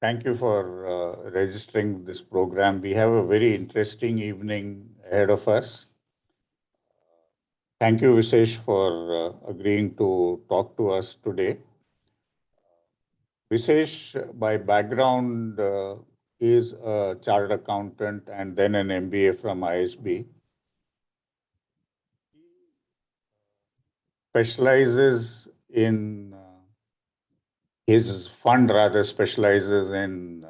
Thank you for registering this program. We have a very interesting evening ahead of us. Thank you, Visesh, for agreeing to talk to us today. Visesh, by background, is a chartered accountant and then an MBA from ISB. Specializes in his fund rather specializes in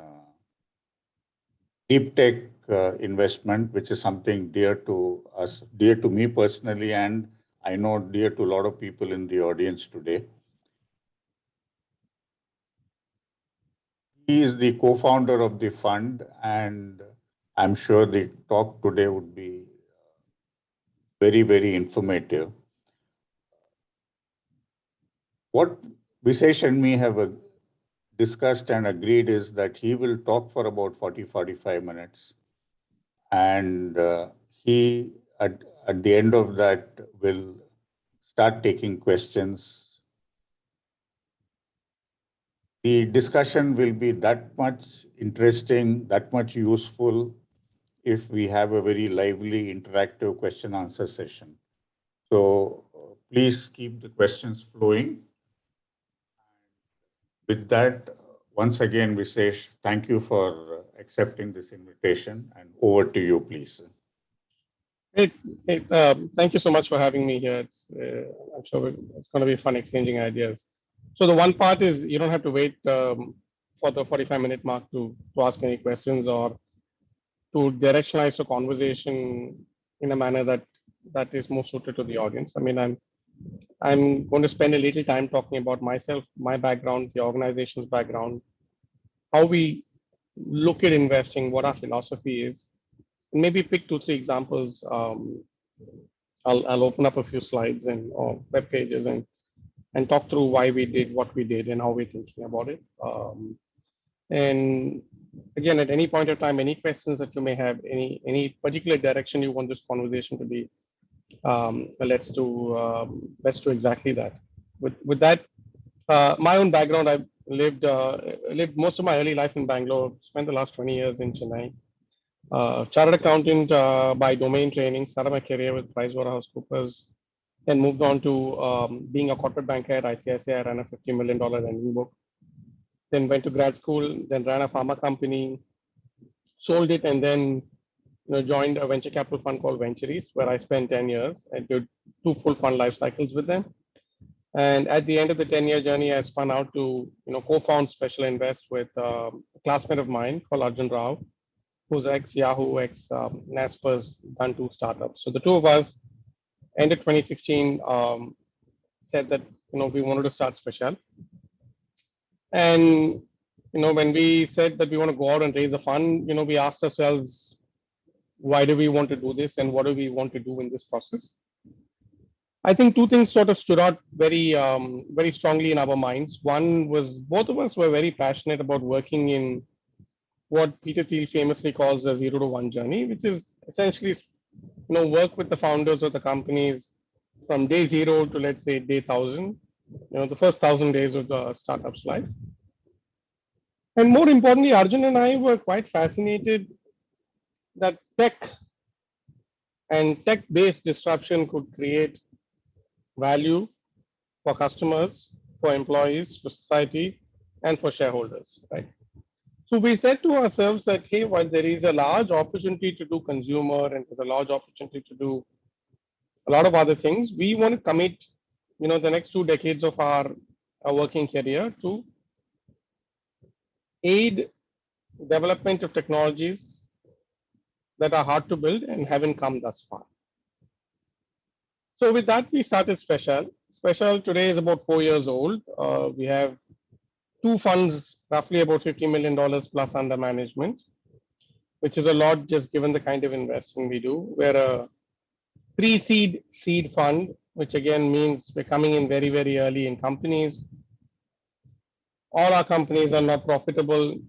deep tech investment, which is something dear to us, dear to me personally, and I know dear to a lot of people in the audience today. He is the co-founder of the fund, and I'm sure the talk today would be very, very informative. What Visesh and me have discussed and agreed is that he will talk for about 40-45 minutes. And he, at the end of that, will start taking questions. The discussion will be that much interesting, that much useful if we have a very lively interactive question answer session. So please keep the questions flowing. With that, once again, Visesh, thank you for accepting this invitation, and over to you, please. Thank you so much for having me here. I'm sure it's going to be fun exchanging ideas. So the one part is you don't have to wait for the 45-minute mark to ask any questions or to directionalize the conversation in a manner that is more suited to the audience. I mean, I'm going to spend a little time talking about myself, my background, the organization's background, how we look at investing, what our philosophy is, and maybe pick 2-3 examples. I'll open up a few slides and or web pages and talk through why we did what we did and how we're thinking about it. And again, at any point of time, any questions that you may have, any particular direction you want this conversation to be, let's do exactly that. With that, my own background, I've lived most of my early life in Bangalore. Spent the last 20 years in Chennai. Chartered accountant by domain training. Started my career with PricewaterhouseCoopers, then moved on to being a corporate banker at ICICI. I ran a $50 million lending book. Then went to grad school. Then ran a pharma company, sold it, and then joined a venture capital fund called Venturies, where I spent 10 years and did 2 full fund life cycles with them. And at the end of the 10-year journey, I spun out to co-found Special Invest with a classmate of mine called Arjun Rao, who's ex-Yahoo, ex-Naspers, done 2 startups. So the 2 of us, ended 2016, said that we wanted to start Special. And when we said that we want to go out and raise a fund, we asked ourselves, why do we want to do this and what do we want to do in this process? I think 2 things sort of stood out very, very strongly in our minds. One was both of us were very passionate about working in what Peter Thiel famously calls the 0 to 1 journey, which is essentially, work with the founders of the companies from day 0 to, let's say, day 1,000, the first 1,000 days of the startup's life. And more importantly, Arjun and I were quite fascinated that tech and tech-based disruption could create value for customers, for employees, for society, and for shareholders, right? So we said to ourselves that, hey, while there is a large opportunity to do consumer and there's a large opportunity to do a lot of other things, we want to commit, the next 2 decades of our working career to aid development of technologies that are hard to build and haven't come thus far. So with that, we started Special. Special today is about 4 years old. We have 2 funds, roughly about $50 million plus under management, which is a lot just given the kind of investing we do. We're a pre-seed seed fund, which again means we're coming in very, very early in companies. All our companies are not profitable.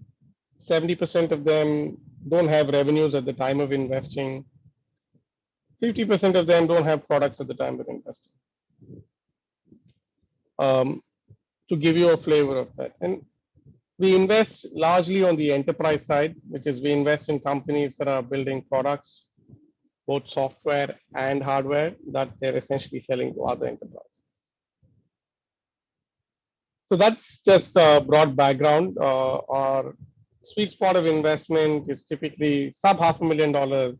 70% of them don't have revenues at the time of investing. 50% of them don't have products at the time of investing. To give you a flavor of that. And We invest largely on the enterprise side, which is we invest in companies that are building products, both software and hardware, that they're essentially selling to other enterprises. So that's just a broad background. Our sweet spot of investment is typically sub $500,000.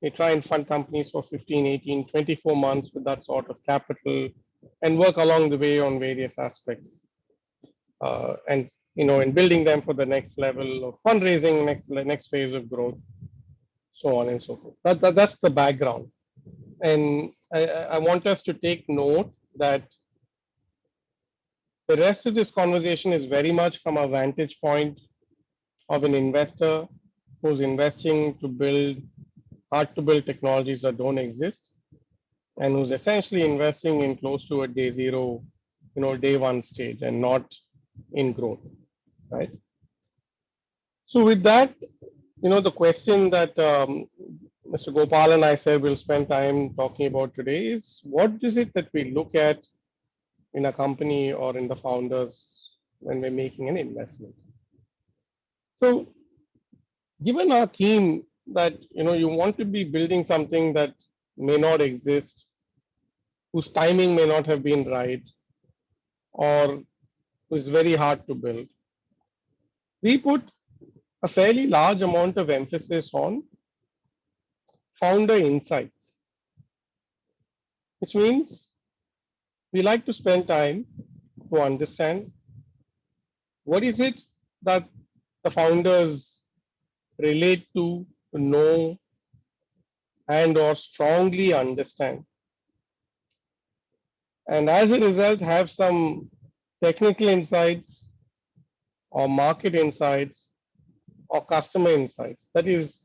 We try and fund companies for 15, 18, 24 months with that sort of capital and work along the way on various aspects. And in building them for the next level of fundraising, next phase of growth, so on and so forth. That's the background. And I want us to take note that the rest of this conversation is very much from a vantage point of an investor who's investing to build hard to build technologies that don't exist, and who's essentially investing in close to a day zero, day one stage, and not in growth, right? So with that, the question that Mr. Gopal and I said we'll spend time talking about today is, what is it that we look at in a company or in the founders when we're making an investment? So given our theme that you want to be building something that may not exist, whose timing may not have been right, or is very hard to build, we put a fairly large amount of emphasis on founder insights, which means we like to spend time to understand what is it that the founders relate to, know, and or strongly understand. And as a result, have some technical insights or market insights or customer insights that is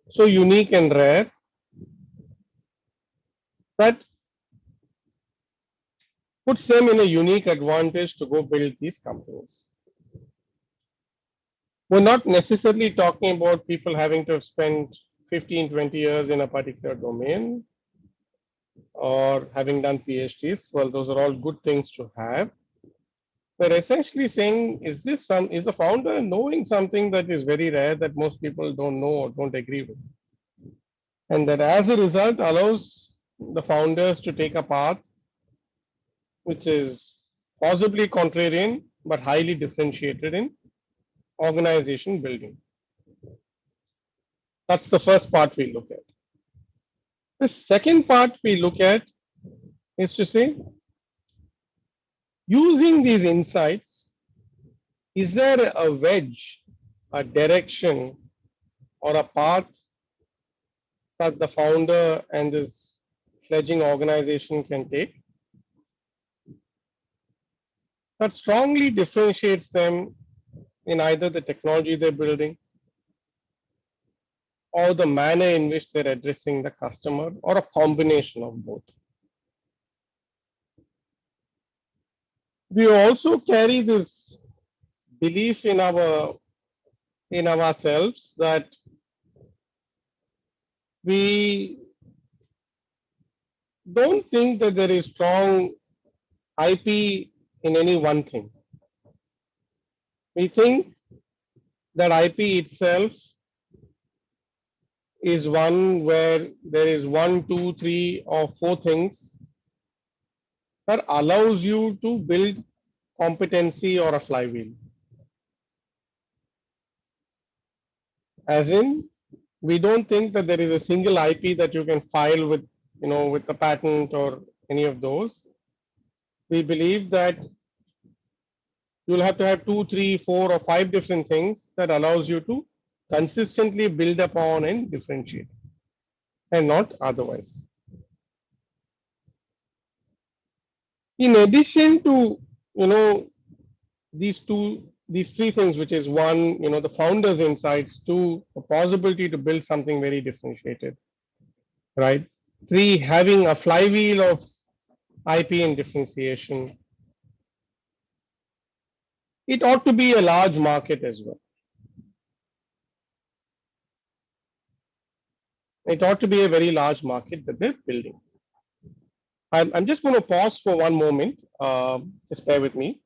so unique and rare that puts them in a unique advantage to go build these companies. We're not necessarily talking about people having to have spent 15, 20 years in a particular domain or having done PhDs. Well, those are all good things to have. We're essentially saying, is the founder knowing something that is very rare that most people don't know or don't agree with? And that as a result allows the founders to take a path which is possibly contrarian, but highly differentiated in organization building. That's the first part we look at. The second part we look at is to say, using these insights, is there a wedge, a direction, or a path that the founder and this fledgling organization can take that strongly differentiates them in either the technology they're building or the manner in which they're addressing the customer, or a combination of both? We also carry this belief in ourselves that we don't think that there is strong IP in any one thing. We think that IP itself is one where there is 1, 2, 3, or 4 things that allows you to build competency or a flywheel. As in, we don't think that there is a single IP that you can file with, with the patent or any of those. We believe that you'll have to have 2, 3, 4, or 5 different things that allows you to consistently build upon and differentiate, and not otherwise. In addition to these 3 things, which is 1, the founder's insights, 2, the possibility to build something very differentiated, right? 3, having a flywheel of IP and differentiation. It ought to be a large market as well. It ought to be a very large market that they're building. I'm just going to pause for one moment. Just bear with me.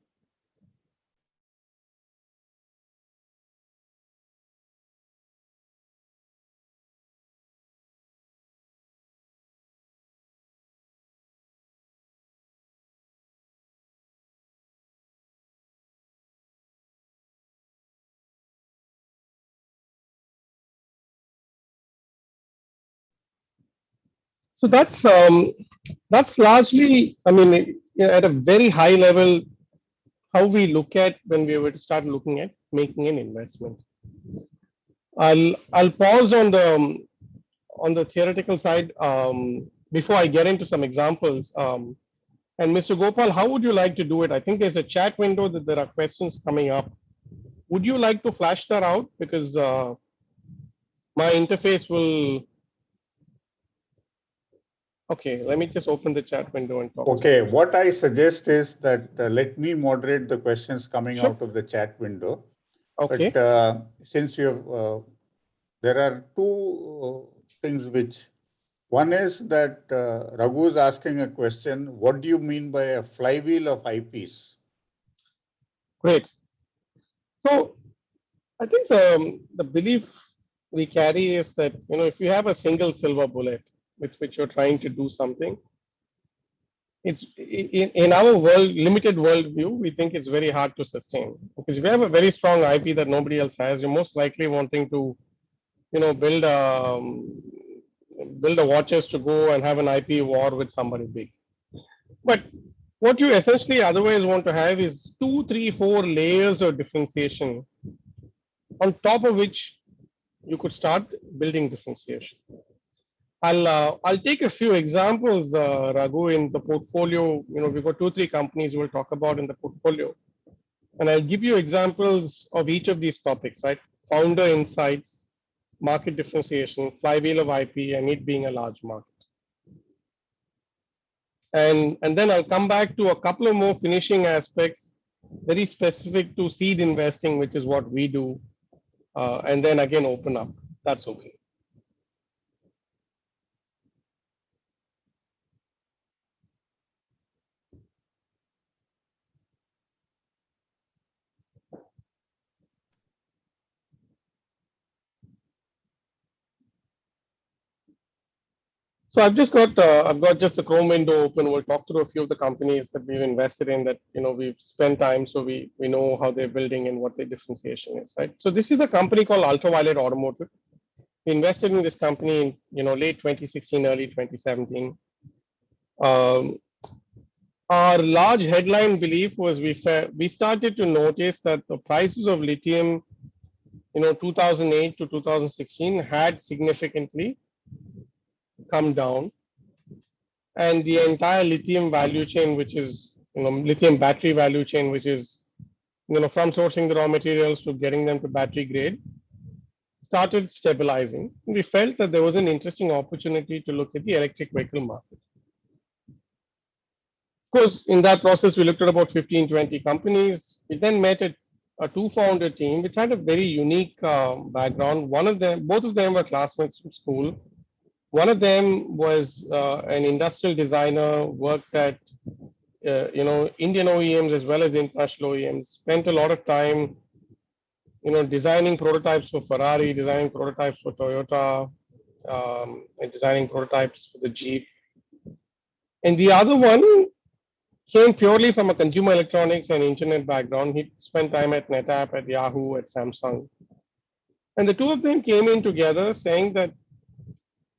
So that's largely, I mean, at a very high level, how we look at when we were to start looking at making an investment. I'll pause on the theoretical side before I get into some examples. And Mr. Gopal, how would you like to do it? I think there's a chat window that there are questions coming up. Would you like to flash that out? Because my interface will. Okay, let me just open the chat window and talk. Okay, what I suggest is that let me moderate the questions coming Sure. out of the chat window. Okay. But since you have, there are two things which, one is that Raghu is asking a question, what do you mean by a flywheel of IPs? Great. So I think the belief we carry is that, if you have a single silver bullet with which you're trying to do something, it's in our limited worldview, we think it's very hard to sustain. Because if you have a very strong IP that nobody else has, you're most likely wanting to, build a watches to go and have an IP war with somebody big. But what you essentially otherwise want to have is 2, 3, 4 layers of differentiation on top of which you could start building differentiation. I'll take a few examples, Raghu, in the portfolio. We've got 2, 3 companies we'll talk about in the portfolio, and I'll give you examples of each of these topics, right? Founder insights, market differentiation, flywheel of IP, and it being a large market. And then I'll come back to a couple of more finishing aspects, very specific to seed investing, which is what we do, and then again open up. That's okay. So I've got just a Chrome window open. We'll talk through a few of the companies that we've invested in that we've spent time, so we know how they're building and what their differentiation is, right? So this is a company called Ultraviolet Automotive. We invested in this company in late 2016, early 2017. Our large headline belief was we started to notice that the prices of lithium 2008 to 2016 had significantly come down, and the entire lithium value chain, which is lithium battery value chain, which is from sourcing the raw materials to getting them to battery grade, started stabilizing. We felt that there was an interesting opportunity to look at the electric vehicle market. Of course, in that process, we looked at about 15, 20 companies. We then met a 2-founder team, which had a very unique background. Both of them were classmates from school. One of them was an industrial designer, worked at Indian OEMs as well as international OEMs. Spent a lot of time, designing prototypes for Ferrari, designing prototypes for Toyota, and designing prototypes for the Jeep. And the other one came purely from a consumer electronics and internet background. He spent time at NetApp, at Yahoo, at Samsung. And the two of them came in together saying that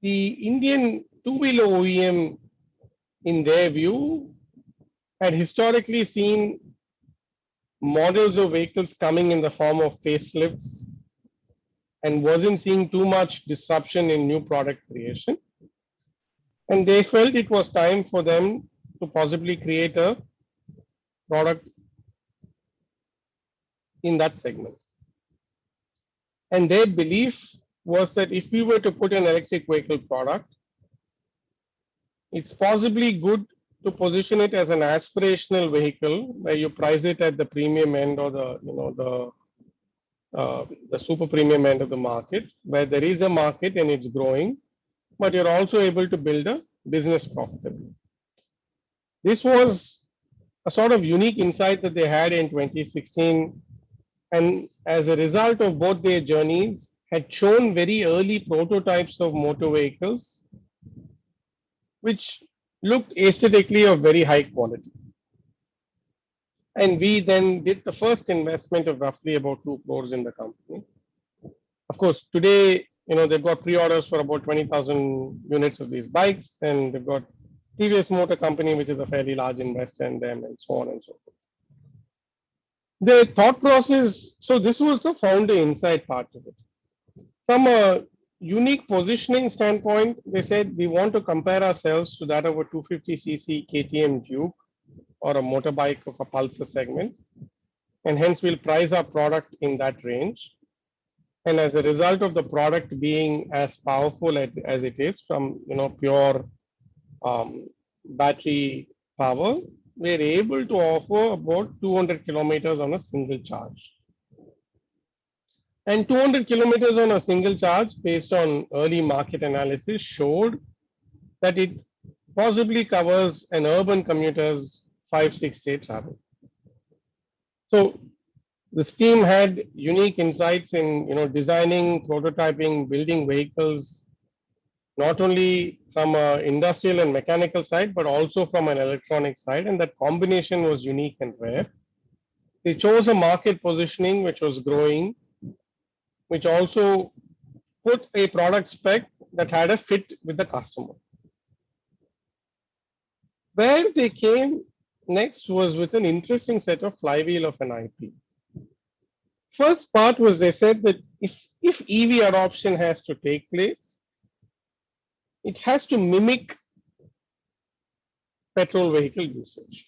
the Indian two-wheeler OEM, in their view, had historically seen models of vehicles coming in the form of facelifts and wasn't seeing too much disruption in new product creation. And they felt it was time for them to possibly create a product in that segment. And their belief was that if we were to put an electric vehicle product, it's possibly good to position it as an aspirational vehicle where you price it at the premium end or the super premium end of the market, where there is a market and it's growing, but you're also able to build a business profitably. This was a sort of unique insight that they had in 2016, and as a result of both their journeys, had shown very early prototypes of motor vehicles, which looked aesthetically of very high quality. And we then did the first investment of roughly about 2 crores in the company. Of course, today they've got pre-orders for about 20,000 units of these bikes, and they've got TVS Motor Company, which is a fairly large investor in them, and so on and so forth. The thought process, so this was the founder insight part of it. From a unique positioning standpoint, they said we want to compare ourselves to that of a 250cc KTM Duke or a motorbike of a Pulsar segment, and hence we'll price our product in that range. And as a result of the product being as powerful as it is from pure battery power, we're able to offer about 200 kilometers on a single charge. And 200 kilometers on a single charge, based on early market analysis, showed that it possibly covers an urban commuter's 5-6 day travel. So this team had unique insights in designing, prototyping, building vehicles, not only from an industrial and mechanical side, but also from an electronic side, and that combination was unique and rare. They chose a market positioning which was growing, which also put a product spec that had a fit with the customer. Where they came next was with an interesting set of flywheel of an IP. First part was they said that if EV adoption has to take place, it has to mimic petrol vehicle usage.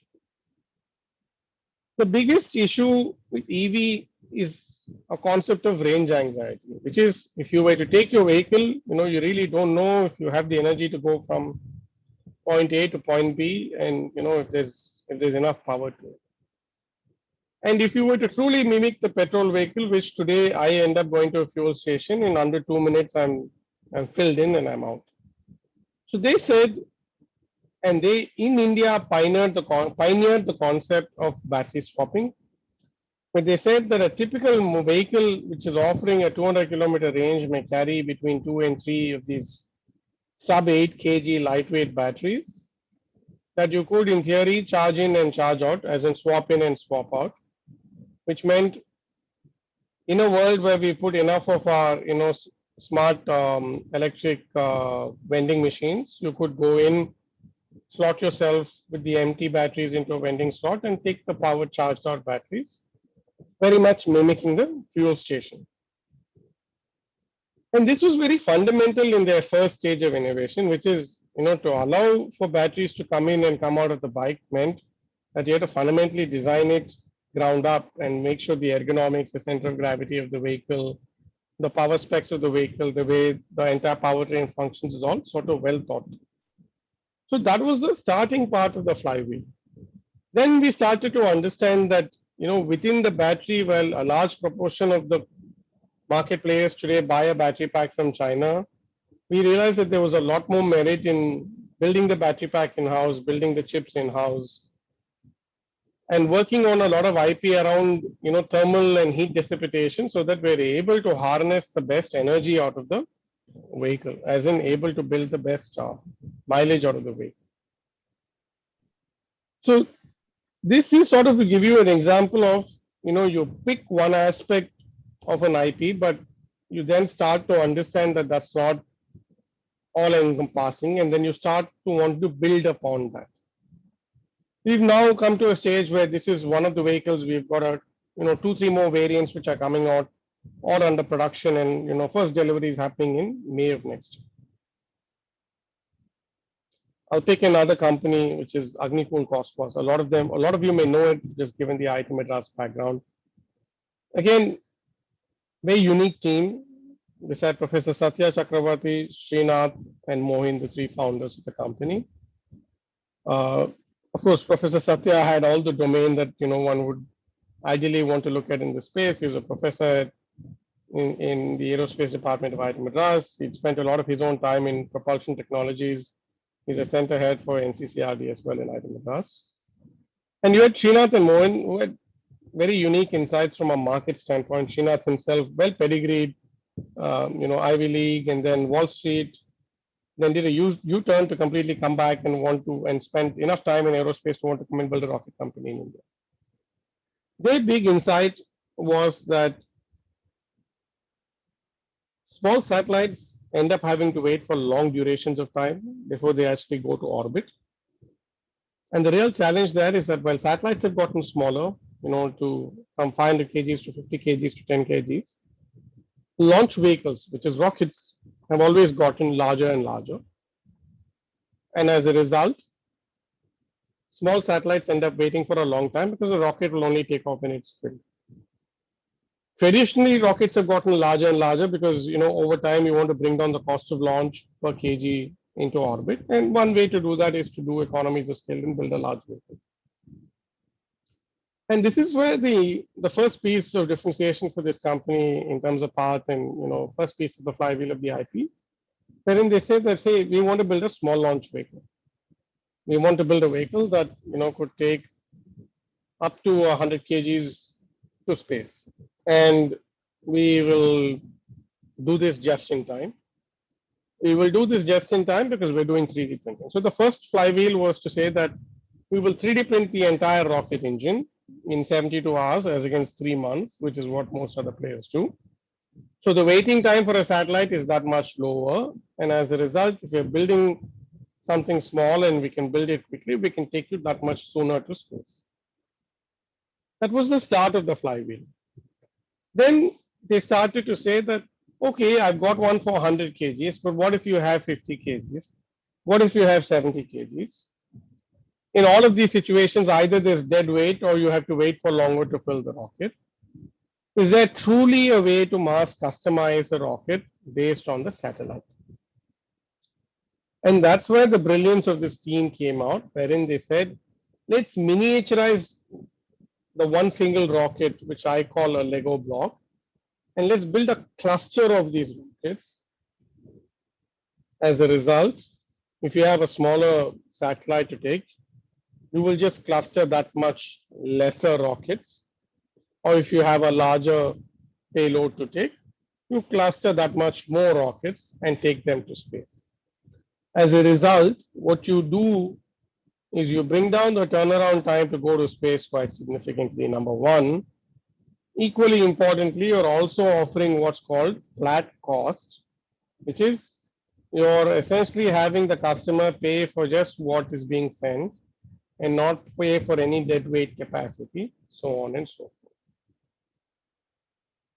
The biggest issue with EV is a concept of range anxiety, which is if you were to take your vehicle, you really don't know if you have the energy to go from point A to point B, and if there's enough power to it. And if you were to truly mimic the petrol vehicle, which today I end up going to a fuel station in under 2 minutes, I'm filled in and I'm out. So they said, and they in India pioneered the concept of battery swapping. But they said that a typical vehicle which is offering a 200 kilometer range may carry between 2 and 3 of these sub 8 kg lightweight batteries that you could in theory charge in and charge out, as in swap in and swap out, which meant in a world where we put enough of our smart electric vending machines, you could go in, slot yourself with the empty batteries into a vending slot and take the power charged out batteries, very much mimicking the fuel station. And this was very fundamental in their first stage of innovation, which is, to allow for batteries to come in and come out of the bike meant that you had to fundamentally design it ground up and make sure the ergonomics, the center of gravity of the vehicle, the power specs of the vehicle, the way the entire powertrain functions is all sort of well thought. So that was the starting part of the flywheel. Then we started to understand that, within the battery, well, a large proportion of the market players today buy a battery pack from China. We realized that there was a lot more merit in building the battery pack in-house, building the chips in-house, and working on a lot of IP around, thermal and heat dissipation, so that we're able to harness the best energy out of the vehicle, as in able to build the best mileage out of the vehicle. So this is sort of to give you an example of, you pick one aspect of an IP, but you then start to understand that that's not all encompassing, and then you start to want to build upon that. We've now come to a stage where this is one of the vehicles. We've got a 2-3 more variants which are coming out or under production, and first delivery is happening in May of next year. I'll pick another company which is Agnicool Cosmos. A lot of you may know it just given the IIT Madras background. Again, very unique team. Beside Professor Satya Chakravarti, Srinath, and Mohin, the 3 founders of the company. Of course, Professor Satya had all the domain that one would ideally want to look at in the space. He was a professor in the aerospace department of IIT Madras. He'd spent a lot of his own time in propulsion technologies. He's a center head for NCCRD as well in IIT Madras. And you had Srinath and Mohin, who had very unique insights from a market standpoint. Srinath himself, well pedigreed, Ivy League, and then Wall Street, then did a U-turn to completely come back and spend enough time in aerospace to want to come and build a rocket company in India. Their big insight was that Small satellites end up having to wait for long durations of time before they actually go to orbit. And the real challenge there is that while satellites have gotten smaller, to from 500 kgs to 50 kgs to 10 kgs, launch vehicles, which is rockets, have always gotten larger and larger. And as a result, small satellites end up waiting for a long time because the rocket will only take off when it's filled. Traditionally, rockets have gotten larger and larger because over time you want to bring down the cost of launch per kg into orbit, and one way to do that is to do economies of scale and build a large vehicle. And this is where the first piece of differentiation for this company in terms of path and first piece of the flywheel of the IP, wherein they say that hey, we want to build a small launch vehicle. We want to build a vehicle that could take up to 100 kgs to space, and we will do this just in time. We will do this just in time because we're doing 3D printing. So the first flywheel was to say that we will 3D print the entire rocket engine in 72 hours as against 3 months, which is what most other players do. So the waiting time for a satellite is that much lower. And as a result, if you're building something small and we can build it quickly, we can take you that much sooner to space. That was the start of the flywheel. Then they started to say that, okay, I've got one for 100 kgs, but what if you have 50 kgs? What if you have 70 kgs? In all of these situations, either there's dead weight or you have to wait for longer to fill the rocket. Is there truly a way to mass customize a rocket based on the satellite? And that's where the brilliance of this team came out, wherein they said, let's miniaturize the one single rocket, which I call a Lego block, and let's build a cluster of these rockets. As a result, if you have a smaller satellite to take, you will just cluster that much lesser rockets. Or if you have a larger payload to take, you cluster that much more rockets and take them to space. As a result, what you do is you bring down the turnaround time to go to space quite significantly, number one. Equally importantly, you're also offering what's called flat cost, which is you're essentially having the customer pay for just what is being sent and not pay for any dead weight capacity, so on and so forth.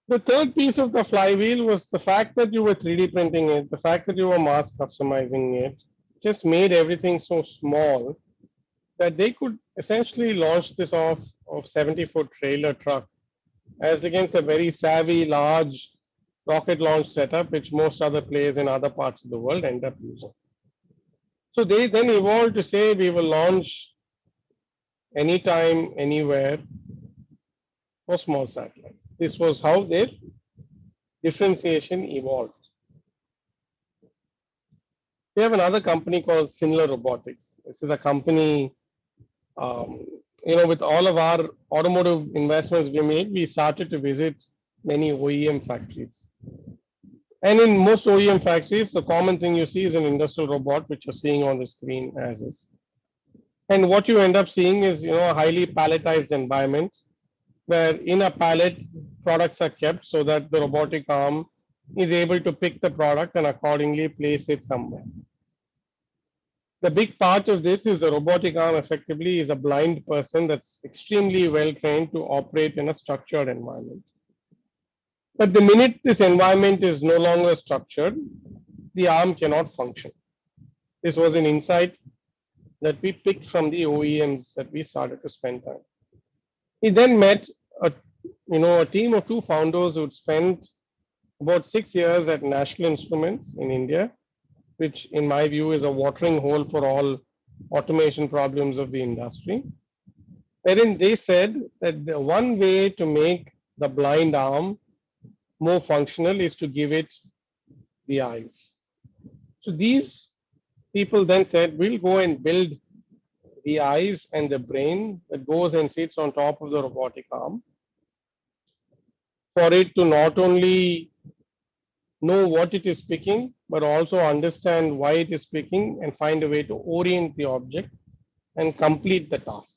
The third piece of the flywheel was the fact that you were 3D printing it, the fact that you were mass customizing it, just made everything so small that they could essentially launch this off of 70-foot trailer truck as against a very savvy, large rocket launch setup, which most other players in other parts of the world end up using. So they then evolved to say we will launch anytime, anywhere for small satellites. This was how their differentiation evolved. We have another company called Sinler Robotics. This is a company, with all of our automotive investments we made, we started to visit many OEM factories. And in most OEM factories, the common thing you see is an industrial robot, which you're seeing on the screen as is. And what you end up seeing is, a highly palletized environment where in a pallet, products are kept so that the robotic arm is able to pick the product and accordingly place it somewhere. The big part of this is the robotic arm effectively is a blind person that's extremely well trained to operate in a structured environment. But the minute this environment is no longer structured, the arm cannot function. This was an insight that we picked from the OEMs that we started to spend time. We then met a team of 2 founders who'd spent about 6 years at National Instruments in India, which in my view is a watering hole for all automation problems of the industry. Wherein they said that the one way to make the blind arm more functional is to give it the eyes. So these people then said, we'll go and build the eyes and the brain that goes and sits on top of the robotic arm for it to not only know what it is picking, but also understand why it is picking and find a way to orient the object and complete the task.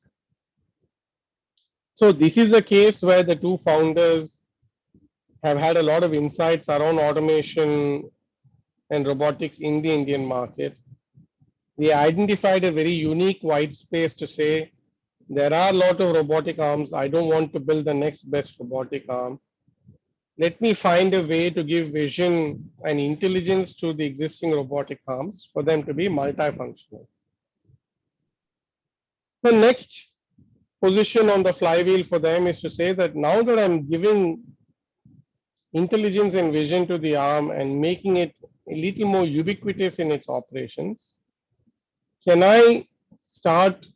So this is a case where the 2 founders have had a lot of insights around automation and robotics in the Indian market. We identified a very unique white space to say there are a lot of robotic arms. I don't want to build the next best robotic arm. Let me find a way to give vision and intelligence to the existing robotic arms for them to be multifunctional. The next position on the flywheel for them is to say that now that I'm giving intelligence and vision to the arm and making it a little more ubiquitous in its operations, can I start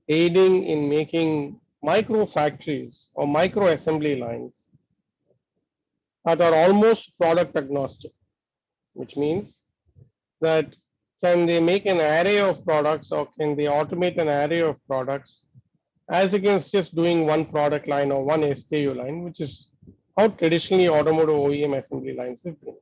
aiding in making micro factories or micro assembly lines that are almost product agnostic, which means that can they make an array of products or can they automate an array of products as against just doing one product line or one SKU line, which is how traditionally automotive OEM assembly lines have been.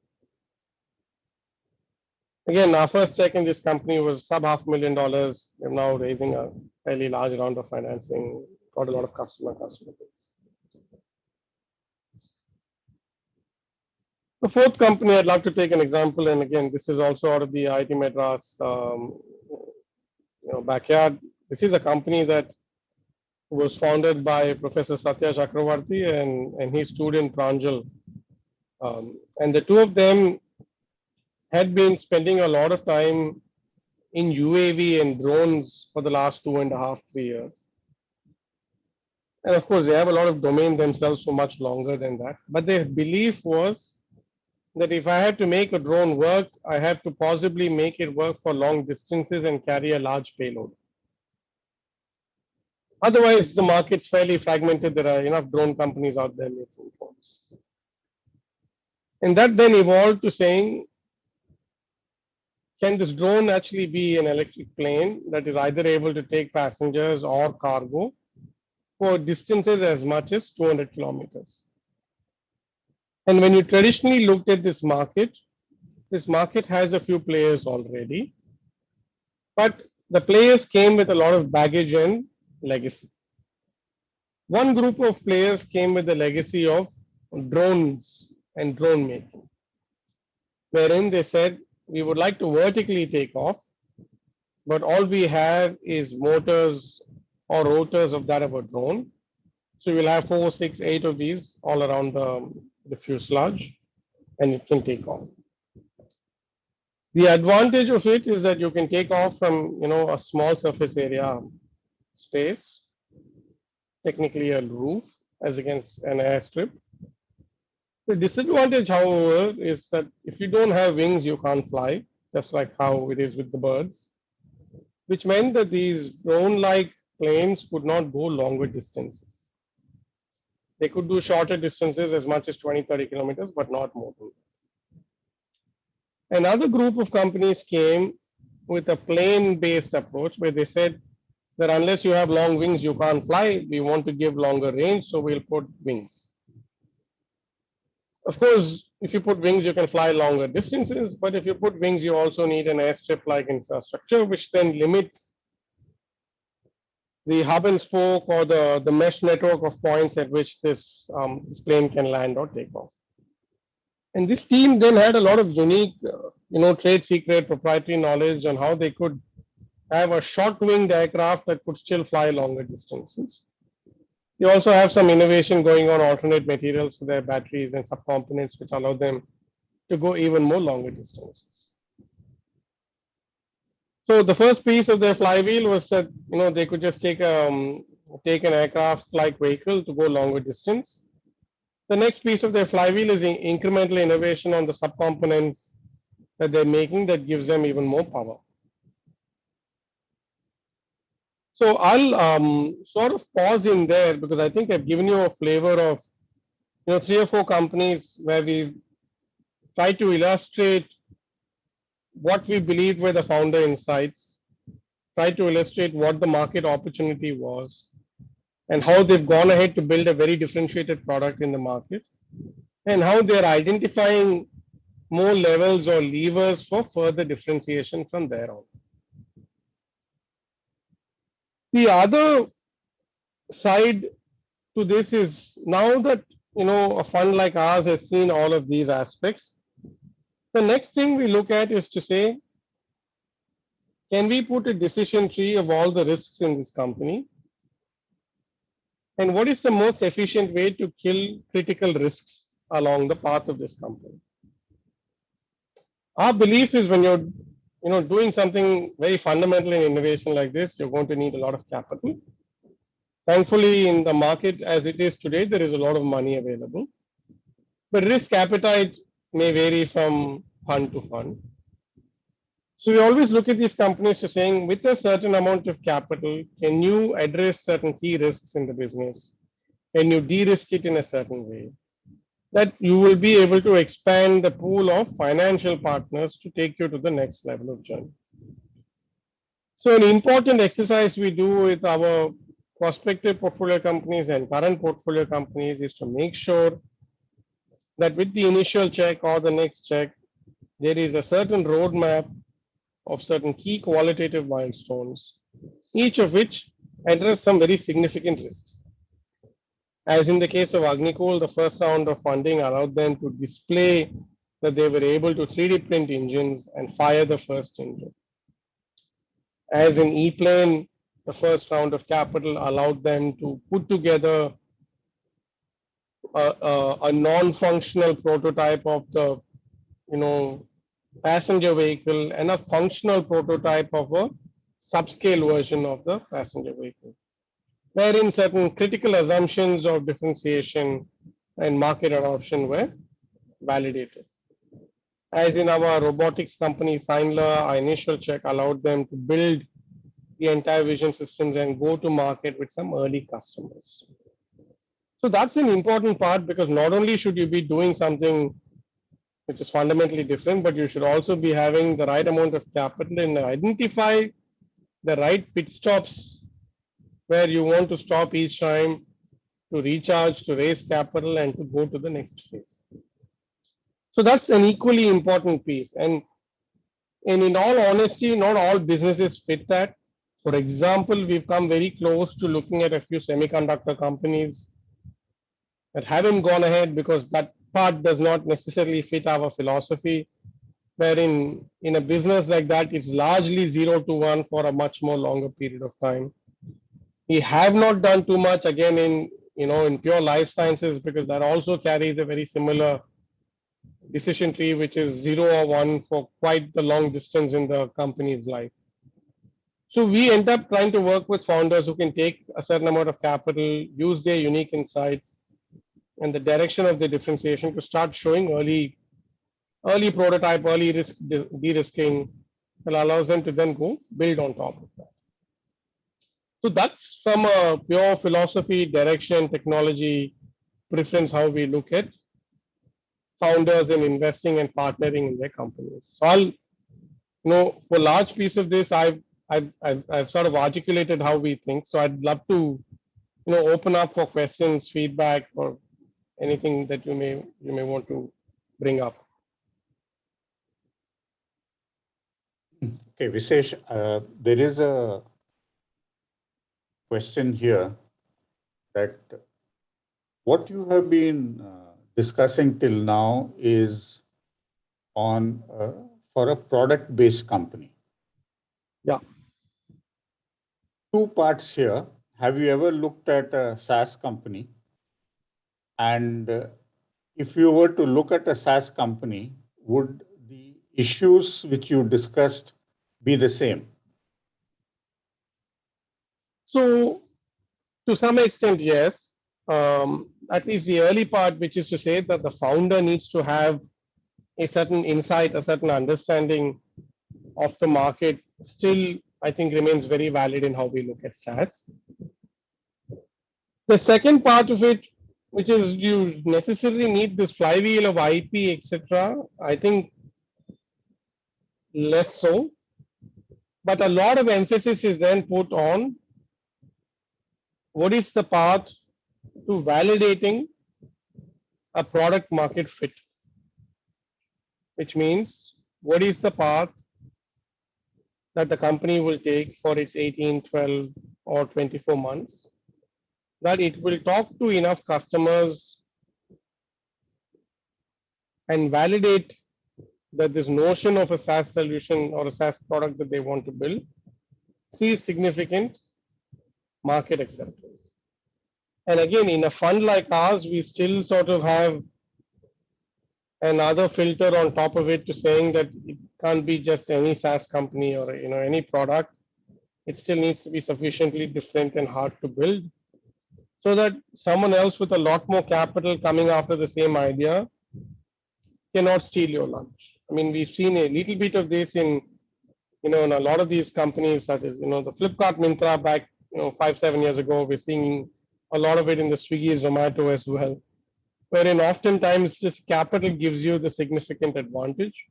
Again, our first check in this company was sub $500,000. We're now raising a fairly large round of financing, got a lot of customer base. The fourth company I'd love to take an example, and again, this is also out of the IIT Madras backyard. This is a company that was founded by Professor Satya Chakravarti and his student Pranjal. And the two of them had been spending a lot of time in UAV and drones for the last 2.5, 3 years. And of course, they have a lot of domain themselves for much longer than that. But their belief was that if I had to make a drone work, I have to possibly make it work for long distances and carry a large payload. Otherwise, the market's fairly fragmented. There are enough drone companies out there making drones. And that then evolved to saying, can this drone actually be an electric plane that is either able to take passengers or cargo for distances as much as 200 kilometers? And when you traditionally looked at this market has a few players already, but the players came with a lot of baggage and legacy. One group of players came with the legacy of drones and drone making, wherein they said, we would like to vertically take off, but all we have is motors or rotors of that of a drone. So we'll have 4, 6, 8 of these all around the fuselage, and it can take off. The advantage of it is that you can take off from a small surface area space, technically a roof as against an airstrip. The disadvantage, however, is that if you don't have wings, you can't fly, just like how it is with the birds, which meant that these drone-like planes could not go longer distances. They could do shorter distances as much as 20, 30 kilometers, but not more than that. Another group of companies came with a plane-based approach where they said that unless you have long wings, you can't fly. We want to give longer range, so we'll put wings. Of course, if you put wings, you can fly longer distances, but if you put wings, you also need an airstrip-like infrastructure, which then limits the hub and spoke or the mesh network of points at which this plane can land or take off. And this team then had a lot of unique, trade secret proprietary knowledge on how they could have a short-winged aircraft that could still fly longer distances. They also have some innovation going on, alternate materials for their batteries and subcomponents, which allow them to go even more longer distances. So the first piece of their flywheel was that they could just take an aircraft-like vehicle to go longer distance. The next piece of their flywheel is incremental innovation on the subcomponents that they're making that gives them even more power. So I'll sort of pause in there because I think I've given you a flavor of 3 or 4 companies where we've tried to illustrate what we believed were the founder insights, tried to illustrate what the market opportunity was, and how they've gone ahead to build a very differentiated product in the market, and how they're identifying more levels or levers for further differentiation from there on. The other side to this is now that a fund like ours has seen all of these aspects. The next thing we look at is to say, can we put a decision tree of all the risks in this company? And what is the most efficient way to kill critical risks along the path of this company? Our belief is when you're doing something very fundamental in innovation like this, you're going to need a lot of capital. Thankfully, in the market as it is today, there is a lot of money available. But risk appetite may vary from fund to fund. So we always look at these companies to saying, with a certain amount of capital, can you address certain key risks in the business? Can you de-risk it in a certain way? That you will be able to expand the pool of financial partners to take you to the next level of journey. So an important exercise we do with our prospective portfolio companies and current portfolio companies is to make sure that with the initial check or the next check, there is a certain roadmap of certain key qualitative milestones, each of which address some very significant risks. As in the case of Agnikul, the first round of funding allowed them to display that they were able to 3D print engines and fire the first engine. As in E-Plane, the first round of capital allowed them to put together a non-functional prototype of the passenger vehicle and a functional prototype of a subscale version of the passenger vehicle, wherein certain critical assumptions of differentiation and market adoption were validated. As in our robotics company, Seinler, our initial check allowed them to build the entire vision systems and go to market with some early customers. So that's an important part, because not only should you be doing something which is fundamentally different, but you should also be having the right amount of capital and identify the right pit stops where you want to stop each time to recharge, to raise capital, and to go to the next phase. So that's an equally important piece. And in all honesty, not all businesses fit that. For example, we've come very close to looking at a few semiconductor companies that haven't gone ahead because that part does not necessarily fit our philosophy. Wherein in a business like that, it's largely 0 to 1 for a much more longer period of time. We have not done too much again in pure life sciences, because that also carries a very similar decision tree, which is 0 or 1 for quite the long distance in the company's life. So we end up trying to work with founders who can take a certain amount of capital, use their unique insights and the direction of the differentiation to start showing early prototype, early risk de-risking that allows them to then go build on top of that. So that's from a pure philosophy, direction, technology preference, how we look at founders and investing and partnering in their companies. So I'll, for large piece of this, I've sort of articulated how we think. So I'd love to, open up for questions, feedback, or anything that you may want to bring up. Okay, Visesh, there is a question here that what you have been discussing till now is on for a product-based company. Yeah. Two parts here. Have you ever looked at a SaaS company? And if you were to look at a SaaS company, would the issues which you discussed be the same? So to some extent, yes. At least the early part, which is to say that the founder needs to have a certain insight, a certain understanding of the market, still, I think, remains very valid in how we look at SaaS. The second part of it, which is you necessarily need this flywheel of IP, etc., I think less so. But a lot of emphasis is then put on what is the path to validating a product market fit, which means what is the path that the company will take for its 18, 12, or 24 months, that it will talk to enough customers and validate that this notion of a SaaS solution or a SaaS product that they want to build sees significant market acceptance. And again, in a fund like ours, we still sort of have another filter on top of it to saying that it can't be just any SaaS company or any product. It still needs to be sufficiently different and hard to build so that someone else with a lot more capital coming after the same idea cannot steal your lunch. I mean, we've seen a little bit of this in in a lot of these companies, such as the Flipkart, Myntra back 5-7 years ago. We're seeing a lot of it in the Swiggy, Zomato as well, wherein oftentimes this capital gives you the significant advantage.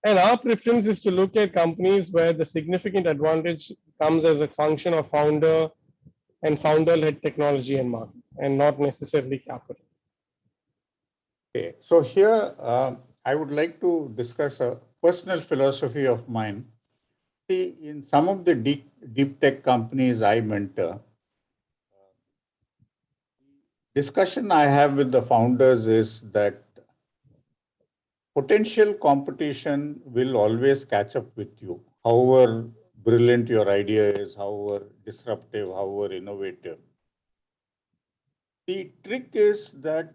And our preference is to look at companies where the significant advantage comes as a function of founder and founder-led technology and market, and not necessarily capital. Okay, so here I would like to discuss a personal philosophy of mine. See, in some of the deep tech companies I mentor, discussion I have with the founders is that potential competition will always catch up with you, however brilliant your idea is, however disruptive, however innovative. The trick is that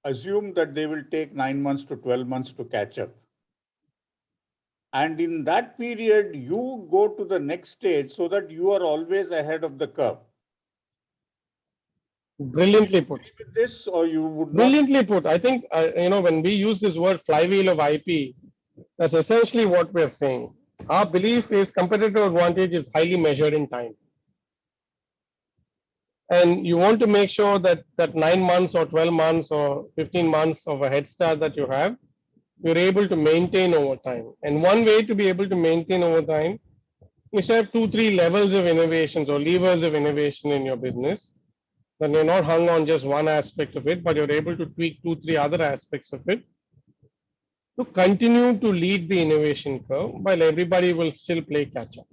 assume that they will take 9 months to 12 months to catch up. And in that period, you go to the next stage so that you are always ahead of the curve. Brilliantly put. With this, or you would Brilliantly put. I think when we use this word flywheel of IP, that's essentially what we're saying. Our belief is competitive advantage is highly measured in time. And you want to make sure that 9 months or 12 months or 15 months of a head start that you have, you're able to maintain over time. And one way to be able to maintain over time is to have 2-3 levels of innovations or levers of innovation in your business. Then you're not hung on just one aspect of it, but you're able to tweak 2-3 other aspects of it to continue to lead the innovation curve while everybody will still play catch up.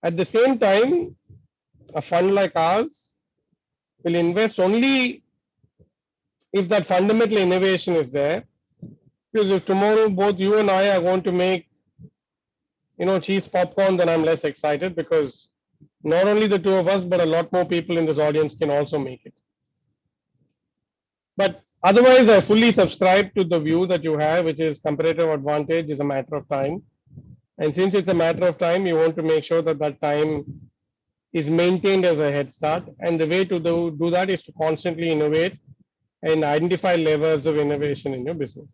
At the same time, a fund like ours will invest only if that fundamental innovation is there. Because if tomorrow both you and I are going to make cheese popcorn, then I'm less excited, because not only the two of us, but a lot more people in this audience can also make it. But otherwise, I fully subscribe to the view that you have, which is competitive advantage is a matter of time. And since it's a matter of time, you want to make sure that that time is maintained as a head start. And the way to do that is to constantly innovate and identify levers of innovation in your business.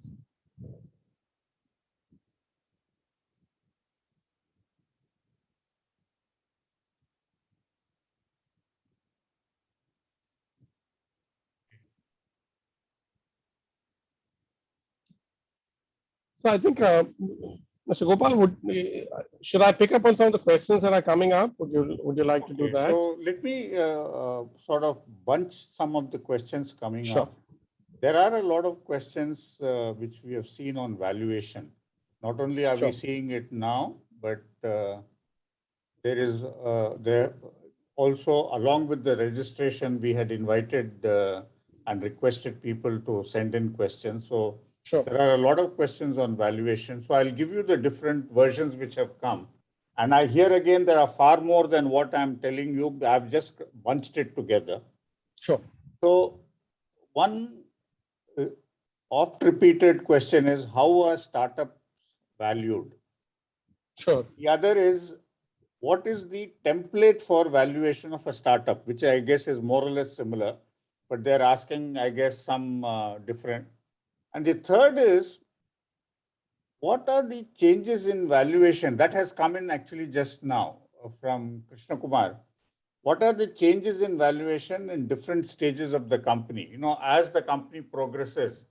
So I think, Mr. Gopal, should I pick up on some of the questions that are coming up? Would you like to do that? So let me sort of bunch some of the questions coming Sure. up. There are a lot of questions which we have seen on valuation. Not only are we seeing it now, but there also, along with the registration, we had invited and requested people to send in questions. So there are a lot of questions on valuation. So I'll give you the different versions which have come. And I hear again, there are far more than what I'm telling you. I've just bunched it together. Sure. So one oft repeated question is, how are startups valued? Sure. The other is, what is the template for valuation of a startup, which I guess is more or less similar, but they're asking, I guess, some different. And the third is, what are the changes in valuation? That has come in actually just now from Krishna Kumar. What are the changes in valuation in different stages of the company? As the company progresses,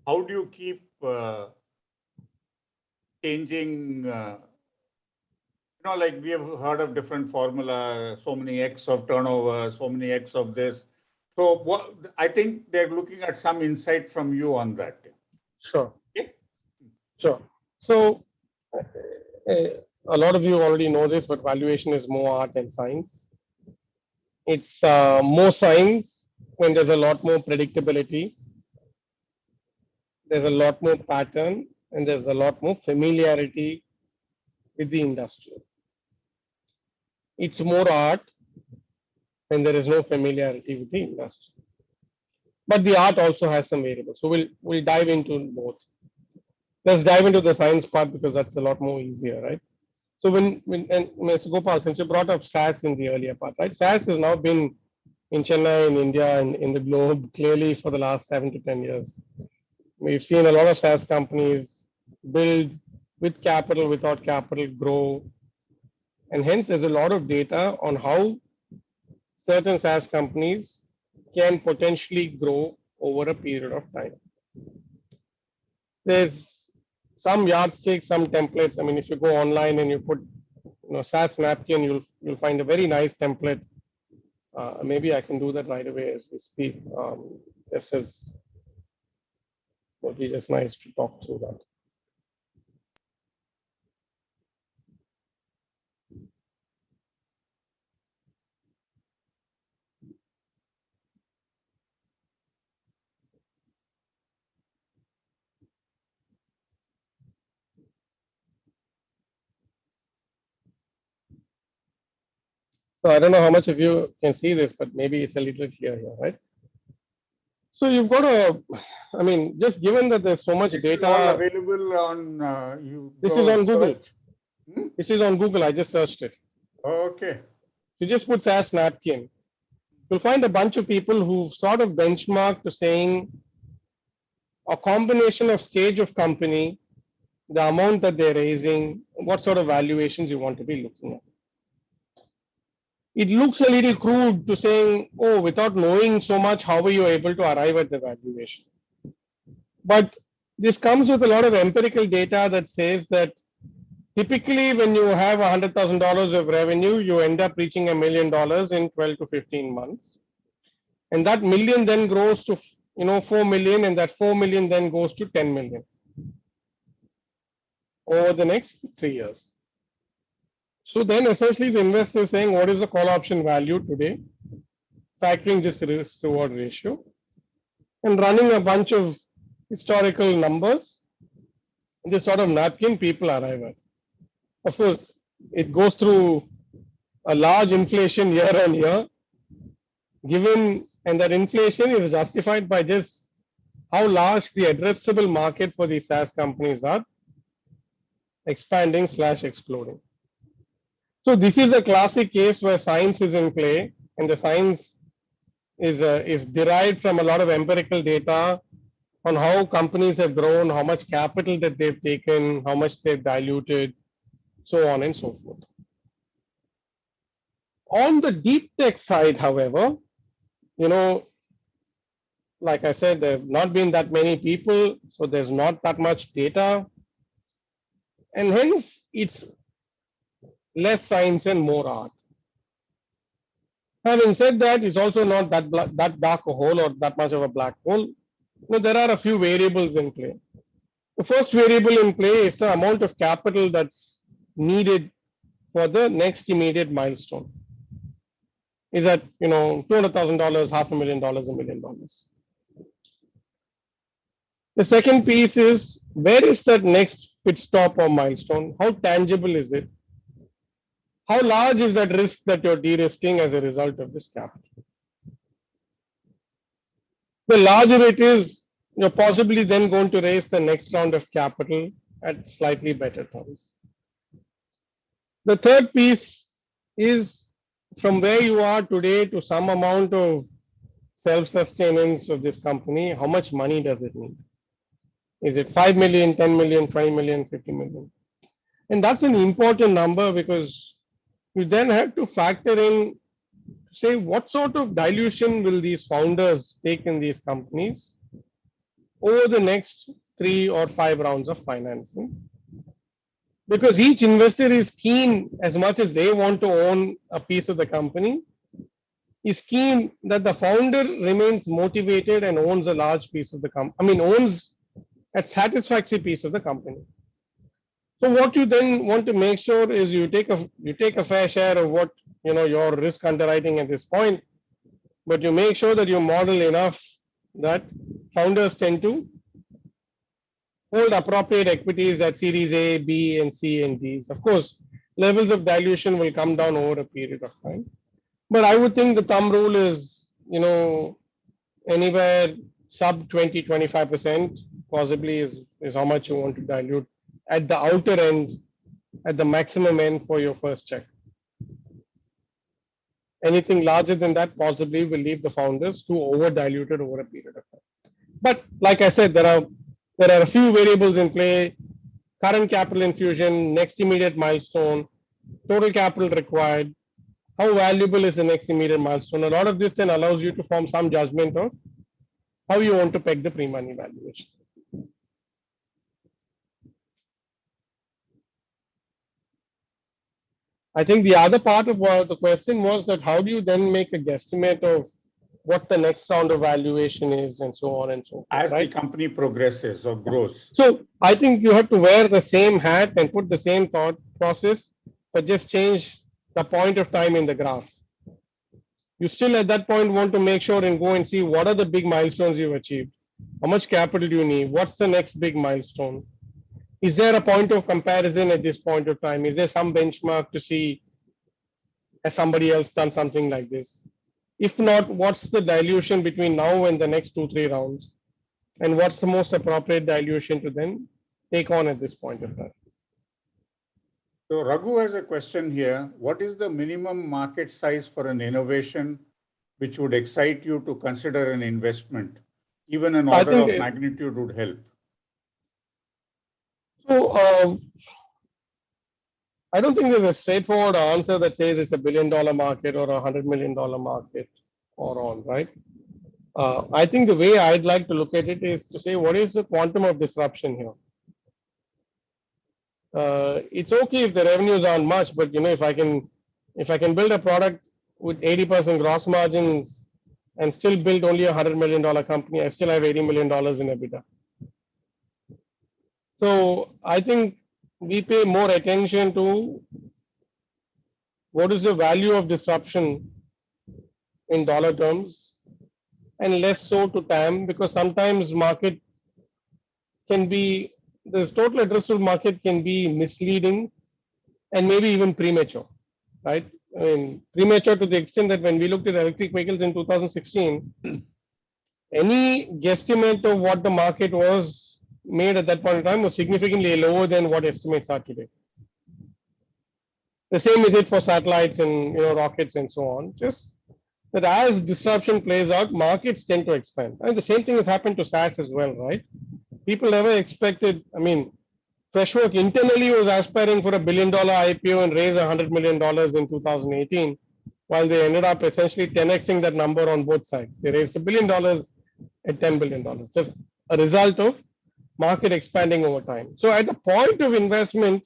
how do you keep changing? Like we have heard of different formula, so many X of turnover, so many X of this. So I think they're looking at some insight from you on that. Sure. Okay. Sure. So a lot of you already know this, but valuation is more art than science. It's more science when there's a lot more predictability. there's a lot more pattern and there's a lot more familiarity with the industry. It's more art when there is no familiarity with the industry. But the art also has some variables. So we'll dive into both. Let's dive into the science part because that's a lot more easier, right? So when and Mr. Gopal, since you brought up SaaS in the earlier part, right? SaaS has now been in Chennai, in India, and in the globe clearly for the last 7 to 10 years. We've seen a lot of SaaS companies build with capital, without capital, grow. And hence there's a lot of data on how certain SaaS companies can potentially grow over a period of time. There's some yardsticks, some templates. I mean, if you go online and you put, SaaS napkin, you'll find a very nice template. Maybe I can do that right away as we speak. This is would be just nice to talk through that. So I don't know how much of you can see this, but maybe it's a little clear here, right? So you've got I mean, just given that there's so much This data. is all available on, this is on Google. Hmm? This is on Google. I just searched it. Okay. You just put SaaS napkin. You'll find a bunch of people who've sort of benchmarked to saying a combination of stage of company, the amount that they're raising, what sort of valuations you want to be looking at. It looks a little crude to saying, oh, without knowing so much, how were you able to arrive at the valuation? But this comes with a lot of empirical data that says that typically when you have $100,000 of revenue, you end up reaching $1 million in 12 to 15 months. And that million then grows to 4 million, and that 4 million then goes to 10 million over the next 3 years. So then essentially the investor is saying, what is the call option value today, factoring this risk reward ratio, and running a bunch of historical numbers. This sort of napkin people arrive at. Of course, it goes through a large inflation year on year, and that inflation is justified by just how large the addressable market for these SaaS companies are expanding / exploding. So this is a classic case where science is in play, and the science is derived from a lot of empirical data on how companies have grown, how much capital that they've taken, how much they've diluted, so on and so forth. On the deep tech side, however, like I said, there have not been that many people, so there's not that much data. And hence, it's less science and more art. Having said that, it's also not that dark a hole or that much of a black hole. There are a few variables in play. The first variable in play is the amount of capital that's needed for the next immediate milestone. Is that $200,000, $500,000, $1 million? The second piece is, where is that next pit stop or milestone? How tangible is it? How large is that risk that you're de-risking as a result of this capital? The larger it is, you're possibly then going to raise the next round of capital at slightly better terms. The third piece is, from where you are today to some amount of self-sustenance of this company, how much money does it need? Is it 5 million, 10 million, 20 million, 50 million? And that's an important number because you then have to factor in, say, what sort of dilution will these founders take in these companies over the next 3 or 5 rounds of financing? Because each investor is keen, as much as they want to own a piece of the company, is keen that the founder remains motivated and owns a large piece of the company. Owns a satisfactory piece of the company. So what you then want to make sure is you take a fair share of what your risk underwriting at this point, but you make sure that you model enough that founders tend to hold appropriate equities at Series A, B, and C and Ds. Of course, levels of dilution will come down over a period of time. But I would think the thumb rule is, anywhere sub 20, 25% possibly is how much you want to dilute at the outer end, at the maximum end for your first check. Anything larger than that possibly will leave the founders too over diluted over a period of time. But like I said, there are a few variables in play: current capital infusion, next immediate milestone, total capital required, how valuable is the next immediate milestone. A lot of this then allows you to form some judgment of how you want to peg the pre-money valuation. I think the other part of the question was that how do you then make a guesstimate of what the next round of valuation is and so on and so forth. As right? the company progresses or grows. So I think you have to wear the same hat and put the same thought process, but just change the point of time in the graph. You still at that point want to make sure and go and see what are the big milestones you've achieved. How much capital do you need? What's the next big milestone? Is there a point of comparison at this point of time? Is there some benchmark to see has somebody else done something like this? If not, what's the dilution between now and the next 2-3 rounds? And what's the most appropriate dilution to then take on at this point of time? So Raghu has a question here. What is the minimum market size for an innovation which would excite you to consider an investment? Even an order of magnitude would help. So I don't think there's a straightforward answer that says it's $1 billion market or $100 million market or on, right? I think the way I'd like to look at it is to say, what is the quantum of disruption here? It's okay if the revenues aren't much, but if I can build a product with 80% gross margins and still build only a $100 million company, I still have $80 million in EBITDA. So I think we pay more attention to what is the value of disruption in dollar terms and less so to TAM, because sometimes market can be, this total addressable market can be misleading and maybe even premature, right? I mean, premature to the extent that when we looked at electric vehicles in 2016, any guesstimate of what the market was made at that point in time was significantly lower than what estimates are today. The same is it for satellites and rockets and so on. Just that as disruption plays out, markets tend to expand. And the same thing has happened to SaaS as well, right? People never expected, I mean, Freshwork internally was aspiring for $1 billion IPO and raise $100 million in 2018, while they ended up essentially 10xing that number on both sides. They raised $1 billion at $10 billion, just a result of market expanding over time. So at the point of investment,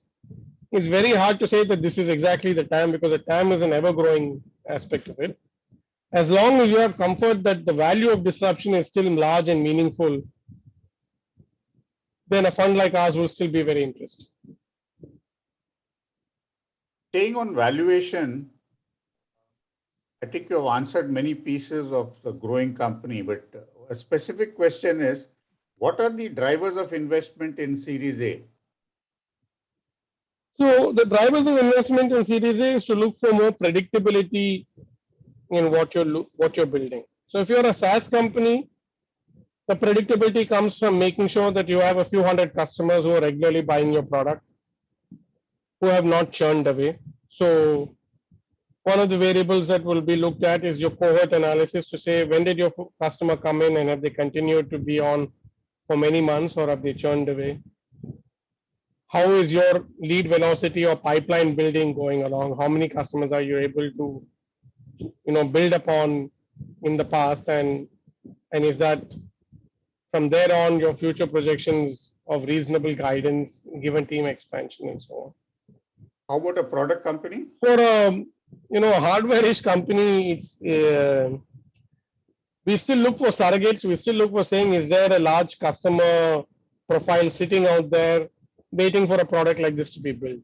it's very hard to say that this is exactly the time, because the time is an ever-growing aspect of it. As long as you have comfort that the value of disruption is still large and meaningful, then a fund like ours will still be very interesting. Staying on valuation, I think you have answered many pieces of the growing company, but a specific question is, what are the drivers of investment in Series A? So the drivers of investment in Series A is to look for more predictability in what you're building. So if you're a SaaS company, the predictability comes from making sure that you have a few hundred customers who are regularly buying your product, who have not churned away. So one of the variables that will be looked at is your cohort analysis to say, when did your customer come in and have they continued to be on for many months or have they churned away? How is your lead velocity or pipeline building going along? How many customers are you able to build upon in the past, and is that from there on your future projections of reasonable guidance given team expansion and so on? How about a product company? For a hardware-ish company, it's we still look for surrogates. We still look for saying, is there a large customer profile sitting out there waiting for a product like this to be built?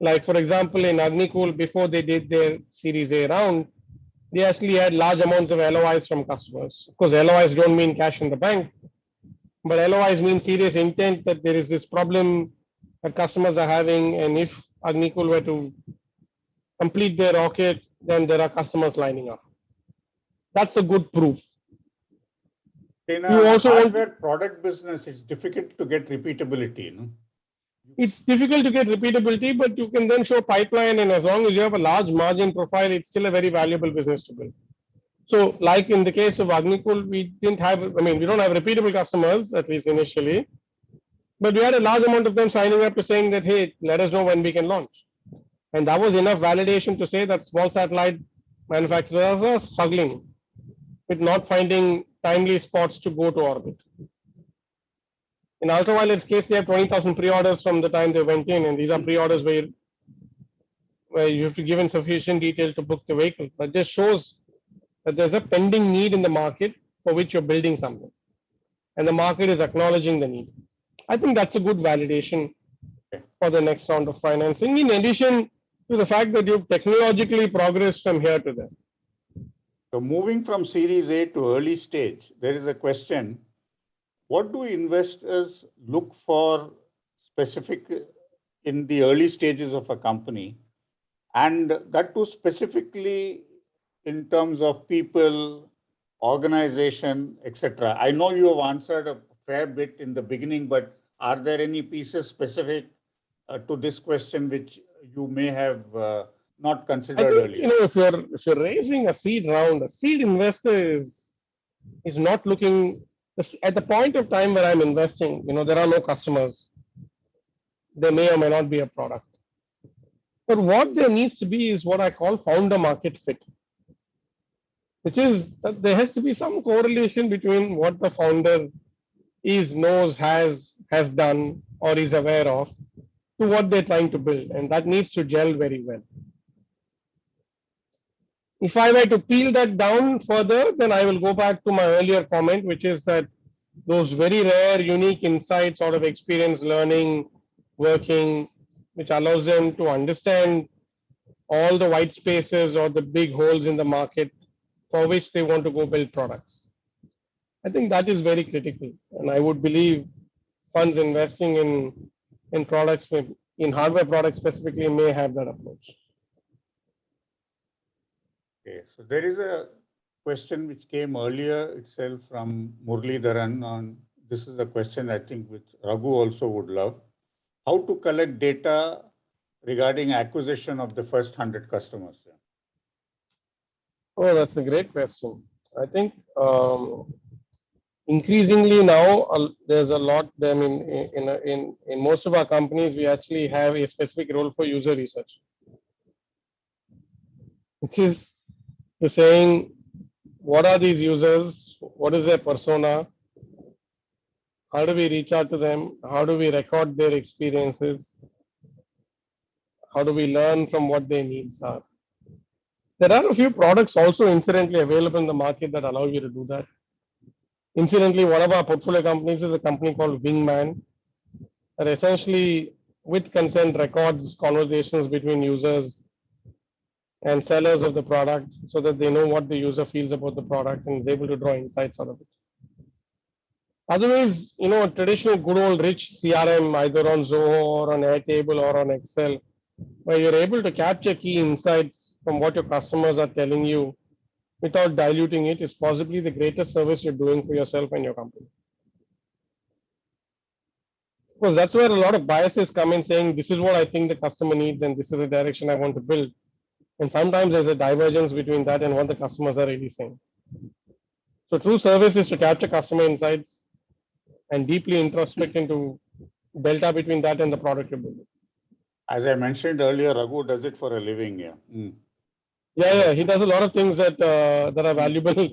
Like, for example, in Agnikul, before they did their Series A round, they actually had large amounts of LOIs from customers. Of course, LOIs don't mean cash in the bank, But LOIs mean serious intent that there is this problem that customers are having, and if Agnikul were to complete their rocket, then there are customers lining up. That's a good proof. In You a also want, hardware product business, it's difficult to get repeatability. No? it's difficult to get repeatability, but you can then show pipeline, and as long as you have a large margin profile, it's still a very valuable business to build. So, like in the case of Agnikul, we didn't have, I mean, we don't have repeatable customers, at least initially, but we had a large amount of them signing up to saying that, hey, let us know when we can launch. And that was enough validation to say that small satellite manufacturers are struggling with not finding timely spots to go to orbit. In Ultraviolet's case, they have 20,000 pre-orders from the time they went in, and these are pre-orders where you have to give in sufficient detail to book the vehicle. That just shows that there's a pending need in the market for which you're building something, and the market is acknowledging the need. I think that's a good validation for the next round of financing, in addition to the fact that you've technologically progressed from here to there. So moving from Series A to early stage, there is a question, what do investors look for specific in the early stages of a company? And that too specifically in terms of people, organization, etc. I know you have answered a fair bit in the beginning, but are there any pieces specific to this question which you may have not considered I think, earlier? you know, if you're raising a seed round, a seed investor is not looking at the point of time where I'm investing. You know, there are no customers. There may or may not be a product. But what there needs to be is what I call founder market fit, which is that there has to be some correlation between what the founder is, knows, has done, or is aware of, to what they're trying to build, and that needs to gel very well. If I were to peel that down further, then I will go back to my earlier comment, which is that those very rare, unique insights, sort of experience, learning, working, which allows them to understand all the white spaces or the big holes in the market for which they want to go build products. I think that is very critical, and I would believe funds investing in products, in hardware products specifically, may have that approach. Okay, so there is a question which came earlier itself from Muralidharan on, this is a question I think which Raghu also would love. How to collect data regarding acquisition of the first 100 customers? Oh, that's a great question. I think increasingly now there's a lot. I mean, in most of our companies, we actually have a specific role for user research, which is to saying what are these users, what is their persona, how do we reach out to them, how do we record their experiences, how do we learn from what their needs are. There are a few products also incidentally available in the market that allow you to do that. Incidentally, one of our portfolio companies is a company called Wingman, that essentially, with consent, records conversations between users and sellers of the product so that they know what the user feels about the product and is able to draw insights out of it. Otherwise, you know, a traditional good old rich CRM, either on Zoho or on Airtable or on Excel, where you're able to capture key insights from what your customers are telling you without diluting it, is possibly the greatest service you're doing for yourself and your company. Because that's where a lot of biases come in, saying this is what I think the customer needs and this is the direction I want to build. And sometimes there's a divergence between that and what the customers are really saying. So true service is to capture customer insights and deeply introspect into delta between that and the product you're building. As I mentioned earlier, Raghu does it for a living. Yeah. Yeah, he does a lot of things that that are valuable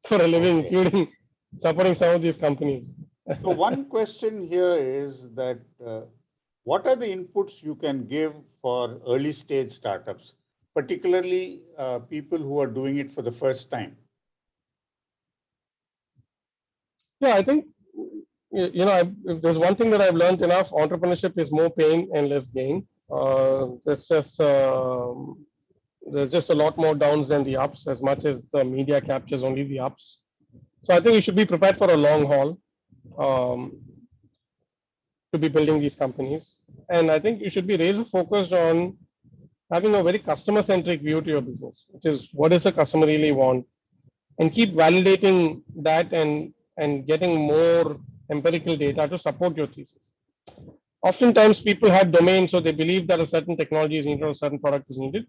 for a living, including supporting some of these companies. So one question here is that what are the inputs you can give for early stage startups, particularly people who are doing it for the first time? Yeah, I think, you know, if there's one thing that I've learned enough, entrepreneurship is more pain and less gain. There's just a lot more downs than the ups, as much as the media captures only the ups. So I think you should be prepared for a long haul. um, to be building these companies. And I think you should be razor focused on having a very customer centric view to your business, which is what does the customer really want, and keep validating that and getting more empirical data to support your thesis. Oftentimes, people have domains, so they believe that a certain technology is needed or a certain product is needed.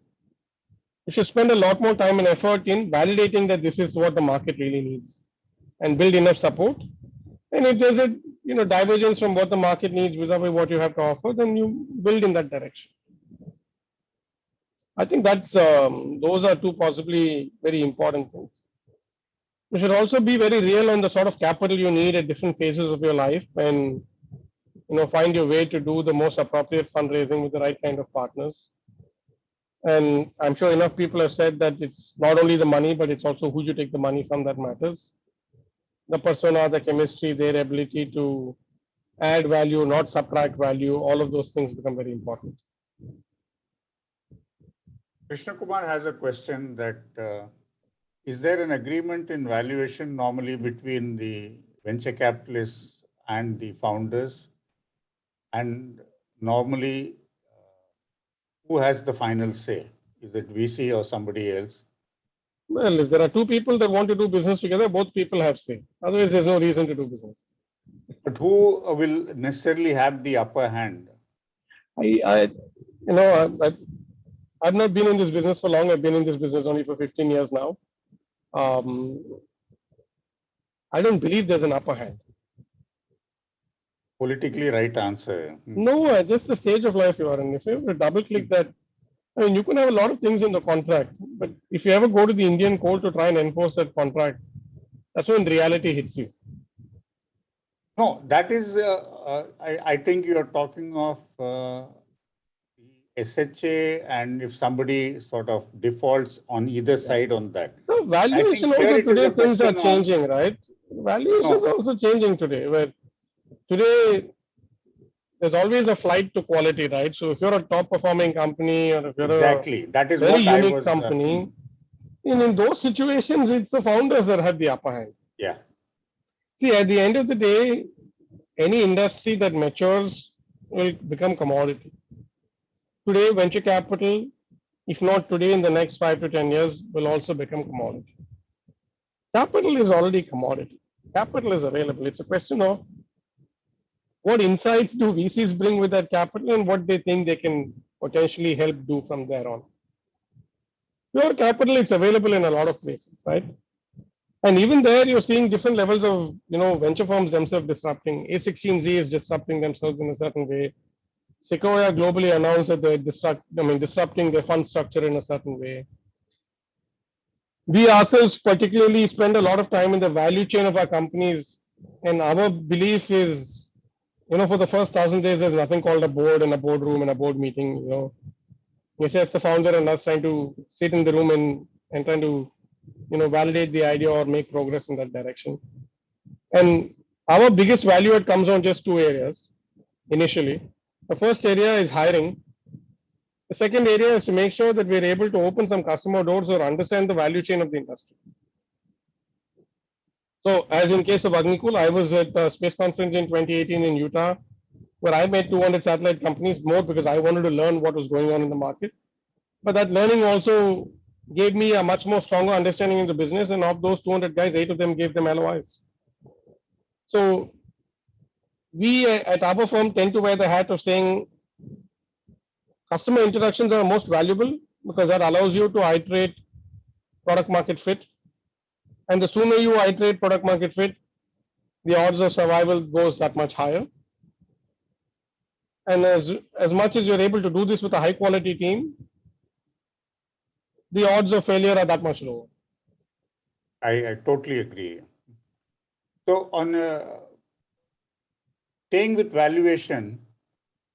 You should spend a lot more time and effort in validating that this is what the market really needs, and build enough support. And if there's a divergence from what the market needs vis-a-vis what you have to offer, then you build in that direction. I think that's those are two possibly very important things. You should also be very real on the sort of capital you need at different phases of your life, and find your way to do the most appropriate fundraising with the right kind of partners. And I'm sure enough people have said that it's not only the money, but it's also who you take the money from that matters. The persona, the chemistry, their ability to add value, not subtract value, all of those things become very important. Krishna Kumar has a question that is there an agreement in valuation normally between the venture capitalists and the founders? And normally, who has the final say? Is it VC or somebody else? Well, if there are two people that want to do business together, both people have say. Otherwise, there's no reason to do business. But who will necessarily have the upper hand? I've not been in this business for long. I've been in this business only for 15 years now. I don't believe there's an upper hand. Politically right answer. No, just the stage of life you are in. If you have to double click that, I mean, you can have a lot of things in the contract, but if you ever go to the Indian court to try and enforce that contract, that's when reality hits you. No, that is, I think you are talking of the SHA, and if somebody sort of defaults on either side on that. No, valuation also today things are changing, right? Valuation is also changing today, where today there's always a flight to quality, right? So if you're a top performing company, or if you're exactly, that is very what unique I was, company, in those situations, it's the founders that have the upper hand. Yeah. See, at the end of the day, any industry that matures will become commodity. Today, venture capital, if not today, in the next 5 to 10 years, will also become commodity. Capital is already commodity. Capital is available. It's a question of what insights do VCs bring with that capital and what they think they can potentially help do from there on. Pure capital, it's available in a lot of places, right? And even there, you're seeing different levels of, venture firms themselves disrupting. A16Z is disrupting themselves in a certain way. Sequoia globally announced that they're disrupting their fund structure in a certain way. We ourselves particularly spend a lot of time in the value chain of our companies, and our belief is, for the first 1,000 days, there's nothing called a board and a boardroom and a board meeting. It's just the founder and us trying to sit in the room and trying to, validate the idea or make progress in that direction. And our biggest value add comes on just two areas initially. The first area is hiring. The second area is to make sure that we're able to open some customer doors or understand the value chain of the industry. So as in case of Agnikul, I was at the space conference in 2018 in Utah, where I met 200 satellite companies, more because I wanted to learn what was going on in the market. But that learning also gave me a much more stronger understanding in the business. And of those 200 guys, 8 of them gave them LOIs. So we at our firm tend to wear the hat of saying customer introductions are most valuable because that allows you to iterate product market fit. And the sooner you iterate product market fit, the odds of survival goes that much higher. And as much as you're able to do this with a high quality team, the odds of failure are that much lower. I totally agree. So on staying with valuation,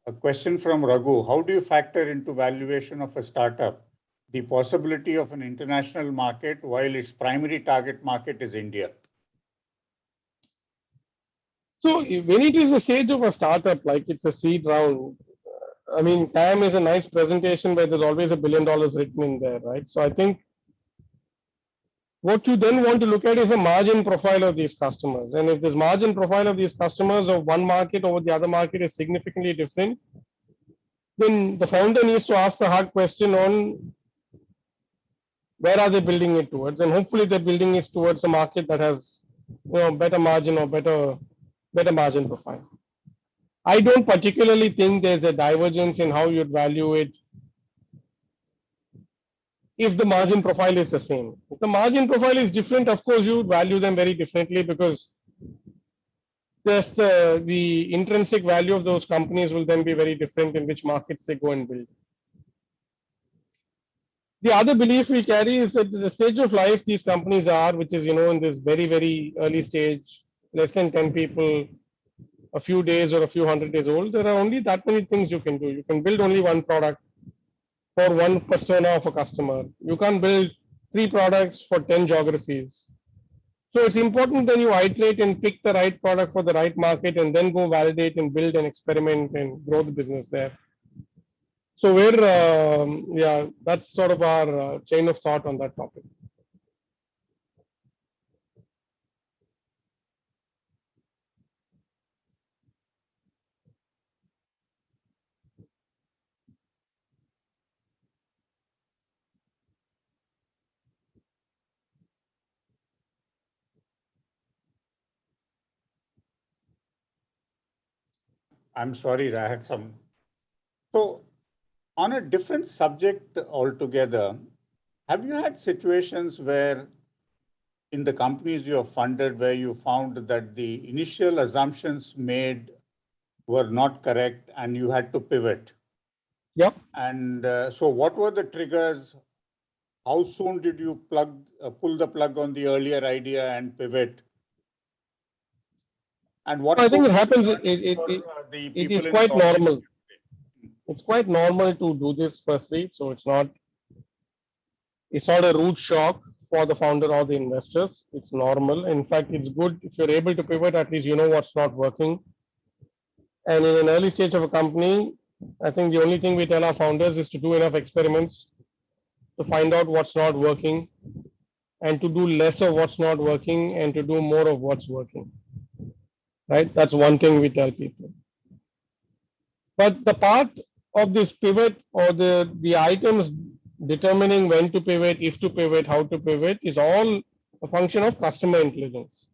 a question from Raghu: how do you factor into valuation of a startup the possibility of an international market while its primary target market is India? So when it is the stage of a startup, like it's a seed round, I mean, TAM is a nice presentation where there's always $1 billion written in there, right? So I think What you then want to look at is a margin profile of these customers. And if this margin profile of these customers of one market over the other market is significantly different, then the founder needs to ask the hard question on where are they building it towards, and hopefully they're building it towards a market that has better margin or better margin profile. I don't particularly think there's a divergence in how you'd value it if the margin profile is the same. If the margin profile is different, of course you would value them very differently, because just the intrinsic value of those companies will then be very different in which markets they go and build. The other belief we carry is that the stage of life these companies are, which is in this very early stage, less than 10 people, a few days or a few 100 days old, there are only that many things you can do. You can build only one product for one persona of a customer. You can't build 3 products for 10 geographies. So it's important that you iterate and pick the right product for the right market, and then go validate and build and experiment and grow the business there. So yeah, that's sort of our chain of thought on that topic. I'm sorry, I had some. So, on a different subject altogether, have you had situations where in the companies you have funded where you found that the initial assumptions made were not correct and you had to pivot? Yep. And so what were the triggers? How soon did you pull the plug on the earlier idea and pivot? And what I think it happens. it is quite normal. It's quite normal to do this firstly, so it's not a rude shock for the founder or the investors. It's normal. In fact, it's good if you're able to pivot. At least you know what's not working. And in an early stage of a company, I think the only thing we tell our founders is to do enough experiments to find out what's not working, and to do less of what's not working and to do more of what's working. Right? That's one thing we tell people. But the part of this pivot, or the items determining when to pivot, if to pivot, how to pivot, is all a function of customer intelligence.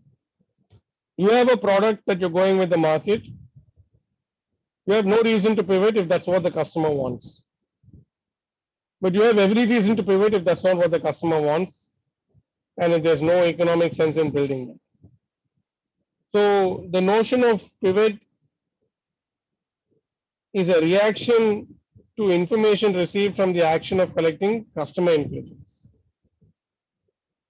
You have a product that you're going with the market. You have no reason to pivot if that's what the customer wants. But you have every reason to pivot if that's not what the customer wants, and if there's no economic sense in building it. So the notion of pivot is a reaction to information received from the action of collecting customer intelligence.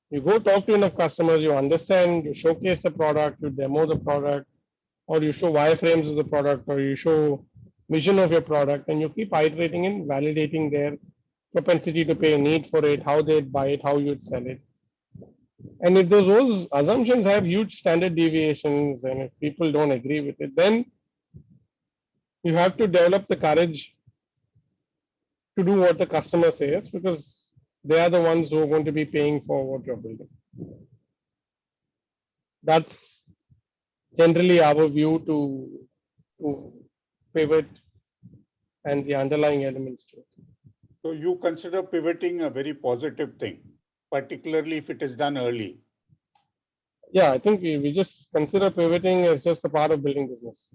You go talk to enough customers, you understand, you showcase the product, you demo the product, or you show wireframes of the product, or you show vision of your product, and you keep iterating and validating their propensity to pay, need for it, how they'd buy it, how you'd sell it. And if those assumptions have huge standard deviations, and if people don't agree with it, then you have to develop the courage to do what the customer says, because they are the ones who are going to be paying for what you're building. That's generally our view to pivot and the underlying elements to it. So you consider pivoting a very positive thing, particularly if it is done early? Yeah, I think we just consider pivoting as just a part of building business.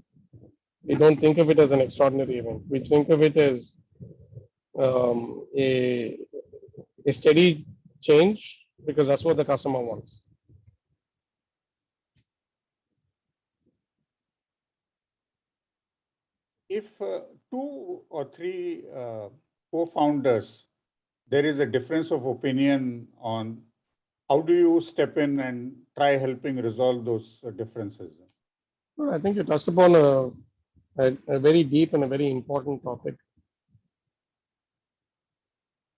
We don't think of it as an extraordinary event. We think of it as a steady change, because that's what the customer wants. If 2 or 3 co-founders, there is a difference of opinion on how do you step in and try helping resolve those differences? Well, I think you touched upon a very deep and a very important topic.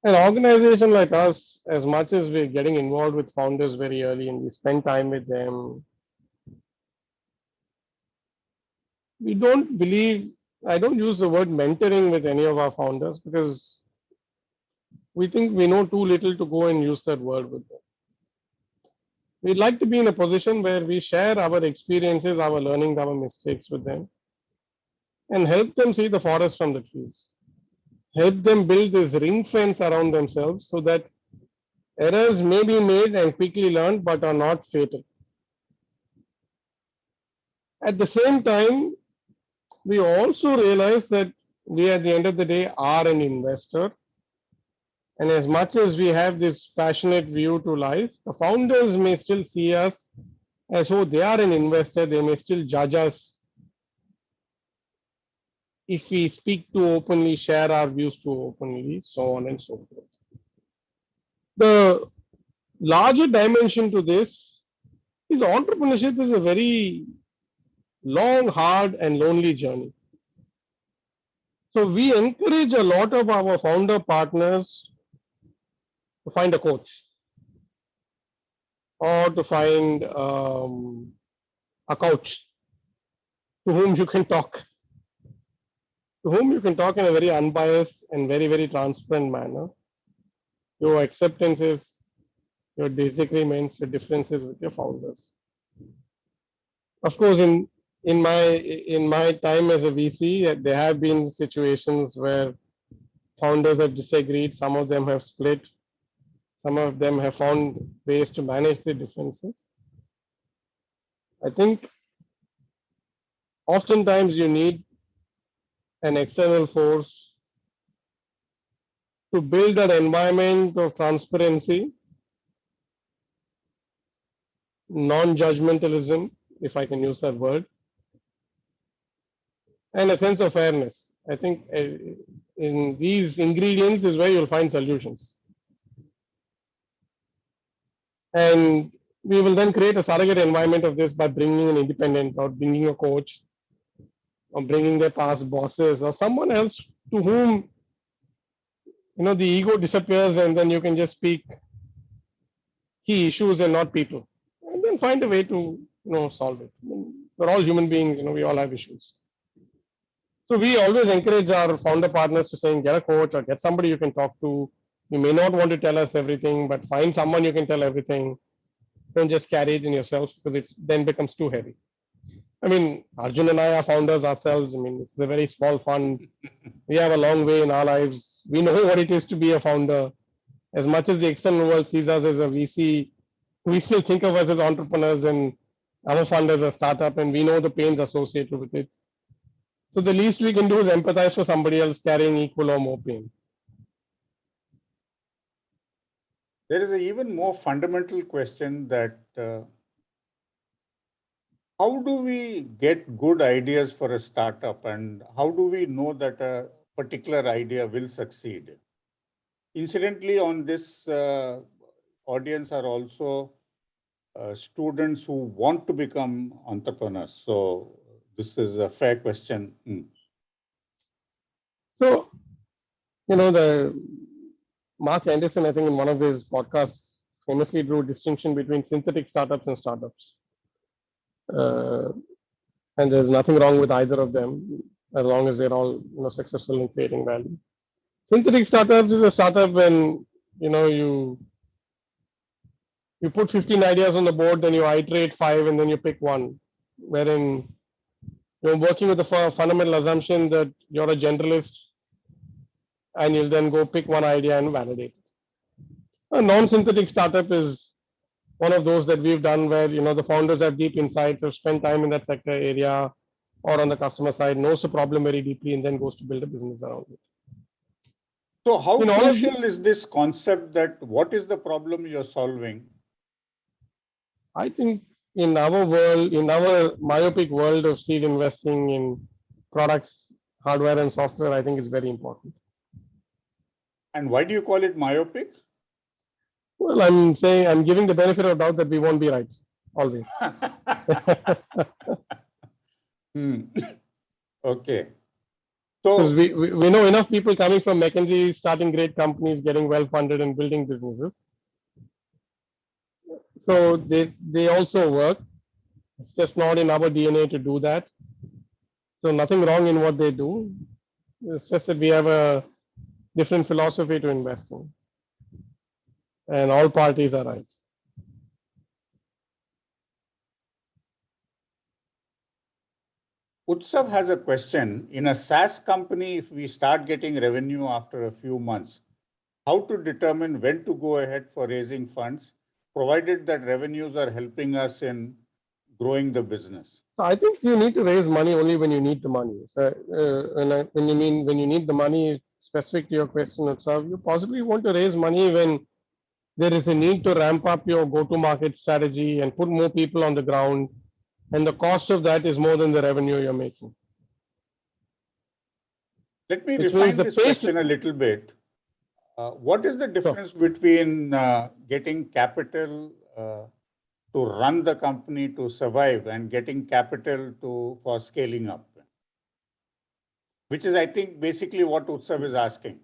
An organization like us, as much as we're getting involved with founders very early and we spend time with them, we don't believe, I don't use the word mentoring with any of our founders, because we think we know too little to go and use that word with them. We'd like to be in a position where we share our experiences, our learnings, our mistakes with them, and help them see the forest from the trees. Help them build this ring fence around themselves so that errors may be made and quickly learned but are not fatal. At the same time, we also realize that we at the end of the day are an investor. And as much as we have this passionate view to life, the founders may still see us as though they are an investor. They may still judge us if we speak too openly, share our views too openly, so on and so forth. The larger dimension to this is entrepreneurship is a very long, hard, and lonely journey. So we encourage a lot of our founder partners to find a coach or to find a coach to whom you can talk, to whom you can talk in a very unbiased and very, very transparent manner. Your acceptances, your disagreements, your differences with your founders. Of course, in my time as a VC, there have been situations where founders have disagreed. Some of them have split. Some of them have found ways to manage the differences. I think oftentimes you need an external force to build an environment of transparency, non-judgmentalism, if I can use that word, and a sense of fairness. I think in these ingredients is where you'll find solutions. And we will then create a surrogate environment of this by bringing an independent or bringing a coach or bringing their past bosses or someone else to whom the ego disappears and then you can just speak key issues and not people, and then find a way to solve it. We're all human beings, we all have issues. So we always encourage our founder partners to say, get a coach or get somebody you can talk to. You may not want to tell us everything, but find someone you can tell everything. Don't just carry it in yourself because it then becomes too heavy. I mean, Arjun and I are founders ourselves. I mean, it's a very small fund. We have a long way in our lives. We know what it is to be a founder. As much as the external world sees us as a VC, we still think of us as entrepreneurs and our fund as a startup, and we know the pains associated with it. So the least we can do is empathize for somebody else carrying equal or more pain. There is an even more fundamental question that how do we get good ideas for a startup, and how do we know that a particular idea will succeed? Incidentally, on this audience are also students who want to become entrepreneurs. So this is a fair question. So, the Mark Anderson, I think in one of his podcasts, famously drew a distinction between synthetic startups and startups. And there's nothing wrong with either of them as long as they're all successful in creating value. Synthetic startups is a startup when you put 15 ideas on the board, then you iterate 5 and then you pick one, wherein you're working with the fundamental assumption that you're a generalist and you'll then go pick one idea and validate it. A non-synthetic startup is one of those that we've done where the founders have deep insights, have spent time in that sector area or on the customer side, knows the problem very deeply, and then goes to build a business around it. So how crucial is this concept that what is the problem you're solving? I think in our world, in our myopic world of seed investing in products, hardware and software, I think it's very important. And why do you call it myopic? Well, I'm saying I'm giving the benefit of doubt that we won't be right always. Okay. So we know enough people coming from McKinsey, starting great companies, getting well funded and building businesses. So they also work. It's just not in our DNA to do that. So nothing wrong in what they do. It's just that we have a different philosophy to invest in. And all parties are right. Utsav has a question. In a SaaS company, if we start getting revenue after a few months, how to determine when to go ahead for raising funds, provided that revenues are helping us in growing the business? So I think you need to raise money only when you need the money. So when you need the money, specific to your question, Utsav, you possibly want to raise money when there is a need to ramp up your go-to-market strategy and put more people on the ground, and the cost of that is more than the revenue you're making. Let me Which means refine the this pace question a little bit. What is the Sure. difference between getting capital to run the company to survive and getting capital for scaling up? Which is, I think, basically what Utsav is asking.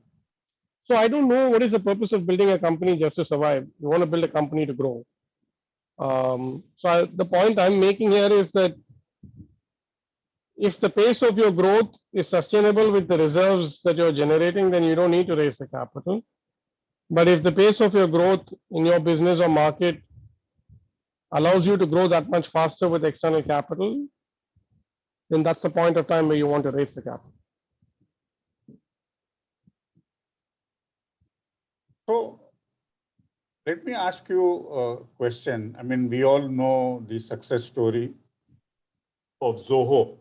So I don't know what is the purpose of building a company just to survive. You want to build a company to grow. The point I'm making here is that if the pace of your growth is sustainable with the reserves that you're generating, then you don't need to raise the capital. But if the pace of your growth in your business or market allows you to grow that much faster with external capital, then that's the point of time where you want to raise the capital. So let me ask you a question. I mean, we all know the success story of Zoho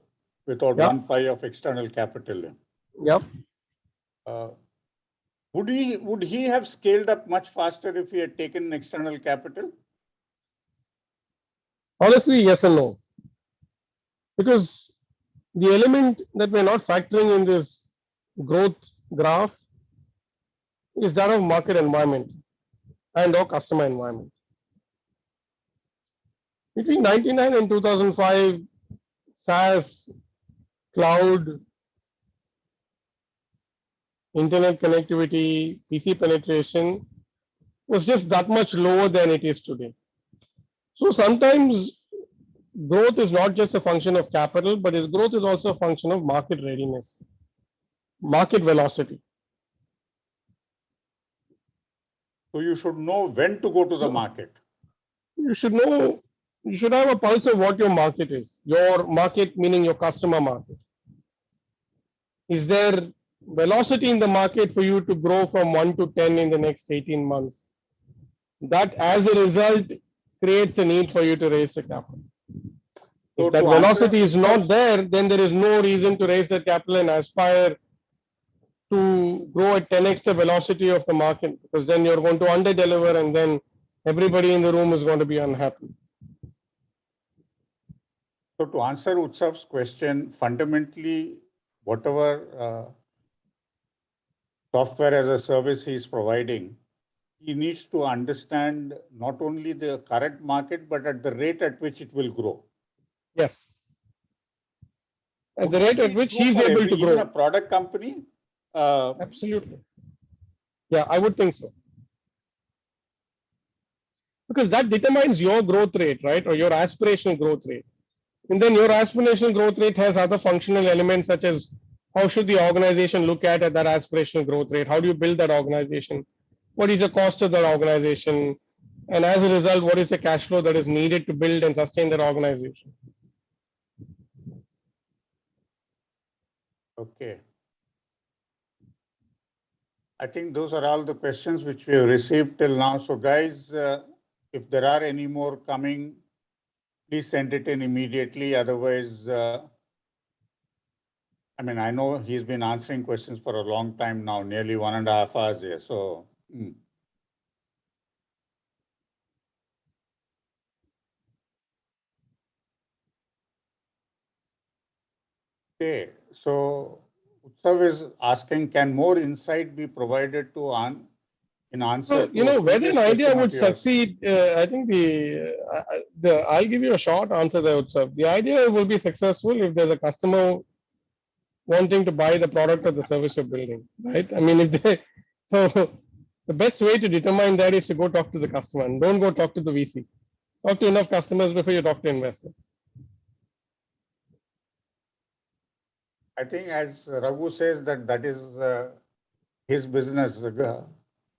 without Yep. 1 pi of external capital. Yep. Would he have scaled up much faster if he had taken external capital? Honestly, yes and no. Because the element that we're not factoring in this growth graph is that of market environment and or customer environment. Between 99 and 2005, SaaS, cloud, internet connectivity, PC penetration was just that much lower than it is today. So sometimes growth is not just a function of capital, but its growth is also a function of market readiness, market velocity. So you should know when to go to the market. You should know, you should have a pulse of what your market is. Your market meaning your customer market. Is there velocity in the market for you to grow from 1 to 10 in the next 18 months? That as a result creates a need for you to raise the capital. So If that to answer velocity is not Utsav's- there, then there is no reason to raise that capital and aspire to grow at 10x the velocity of the market, because then you're going to under deliver and then everybody in the room is going to be unhappy. So to answer Utsav's question, fundamentally, whatever software as a service he's providing, he needs to understand not only the current market, but at the rate at which it will grow. Yes. At the Would rate it at be which true he's for able to even a grow. product company? Absolutely. Yeah, I would think so. Because that determines your growth rate, right? Or your aspirational growth rate. And then your aspirational growth rate has other functional elements such as how should the organization look at that aspirational growth rate? How do you build that organization? What is the cost of that organization? And as a result, what is the cash flow that is needed to build and sustain that organization? Okay. I think those are all the questions which we have received till now. So guys, if there are any more coming, please send it in immediately. Otherwise, I mean, I know he's been answering questions for a long time now, nearly 1.5 hours here. So, okay. So Utsav is asking, can more insight be provided to in answer So, to a whether previous an idea question would of yours? succeed, I think I'll give you a short answer there, Utsav. The idea will be successful if there's a customer wanting to buy the product or the service you're building, right? I mean, so the best way to determine that is to go talk to the customer and don't go talk to the VC. Talk to enough customers before you talk to investors. I think as Raghu says that is his business,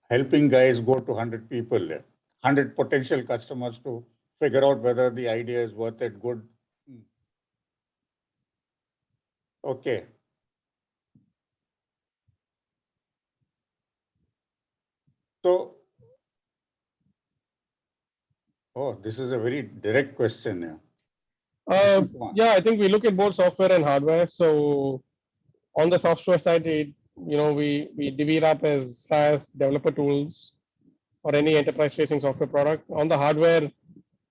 helping guys go to 100 people, 100 potential customers to figure out whether the idea is worth it, good. Okay. So, oh, this is a very direct question here. Go on. Yeah, I think we look at both software and hardware. So on the software side, we divvy it up as SaaS developer tools or any enterprise facing software product. On the hardware,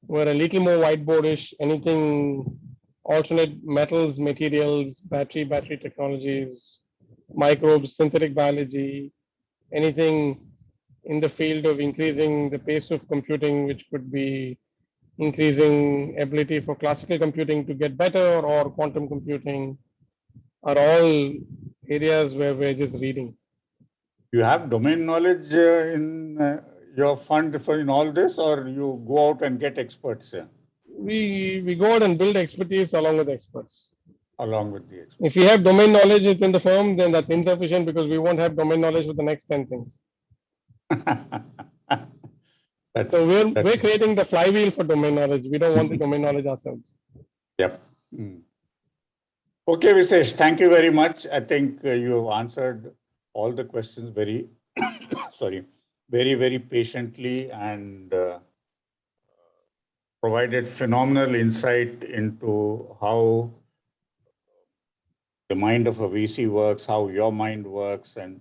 we're a little more whiteboardish, anything alternate metals, materials, battery technologies, microbes, synthetic biology, anything in the field of increasing the pace of computing, which could be increasing ability for classical computing to get better or quantum computing, are all areas where we're just reading. You have domain knowledge in your fund for in all this, or you go out and get experts here We go out and build expertise along with experts. along with the experts? If we have domain knowledge within the firm, then that's insufficient because we won't have domain knowledge for the next 10 things. So we're creating the flywheel for domain knowledge. We don't want the domain knowledge ourselves. Yep. Okay, Visesh, thank you very much. I think you have answered all the questions very, very patiently and provided phenomenal insight into how the mind of a VC works, how your mind works, and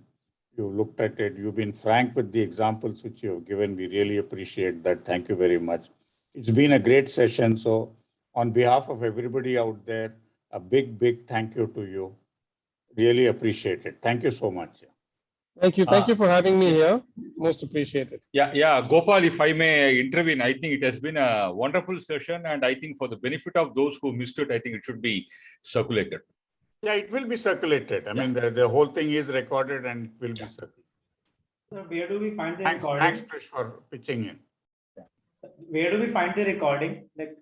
you looked at it. You've been frank with the examples which you have given. We really appreciate that. Thank you very much. It's been a great session. So on behalf of everybody out there, a big thank you to you. Really appreciate it. Thank you so much. Thank you. Thank you for having me here. Most appreciated. Yeah, Gopal, if I may intervene, I think it has been a wonderful session, and I think for the benefit of those who missed it, I think it should be circulated. Yeah, it will be circulated. I mean, the whole thing is recorded and it will be circulated. So where do we find the Thanks, recording? Krish, for pitching in. Where do we find the recording? Like,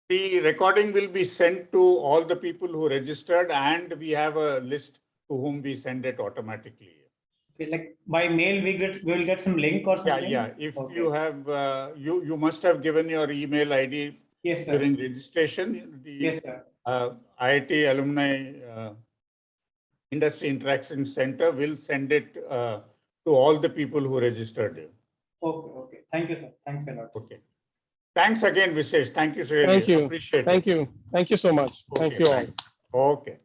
The recording will be sent to all the people who registered, and we have a list to whom we send it automatically. okay, like by mail, we will get some link or something. Yeah. If Okay. you have, you must have given your email ID Yes, sir. during registration. The Yes, sir. IIT Alumni Industry Interaction Center will send it to all the people who registered. Okay. Thank you, sir. Thanks a lot. Okay. Thanks again, Visesh. Thank you, Sri. Thank you. Appreciate it. Thank you. Thank you so much. Thank Okay, you all. thanks. Okay.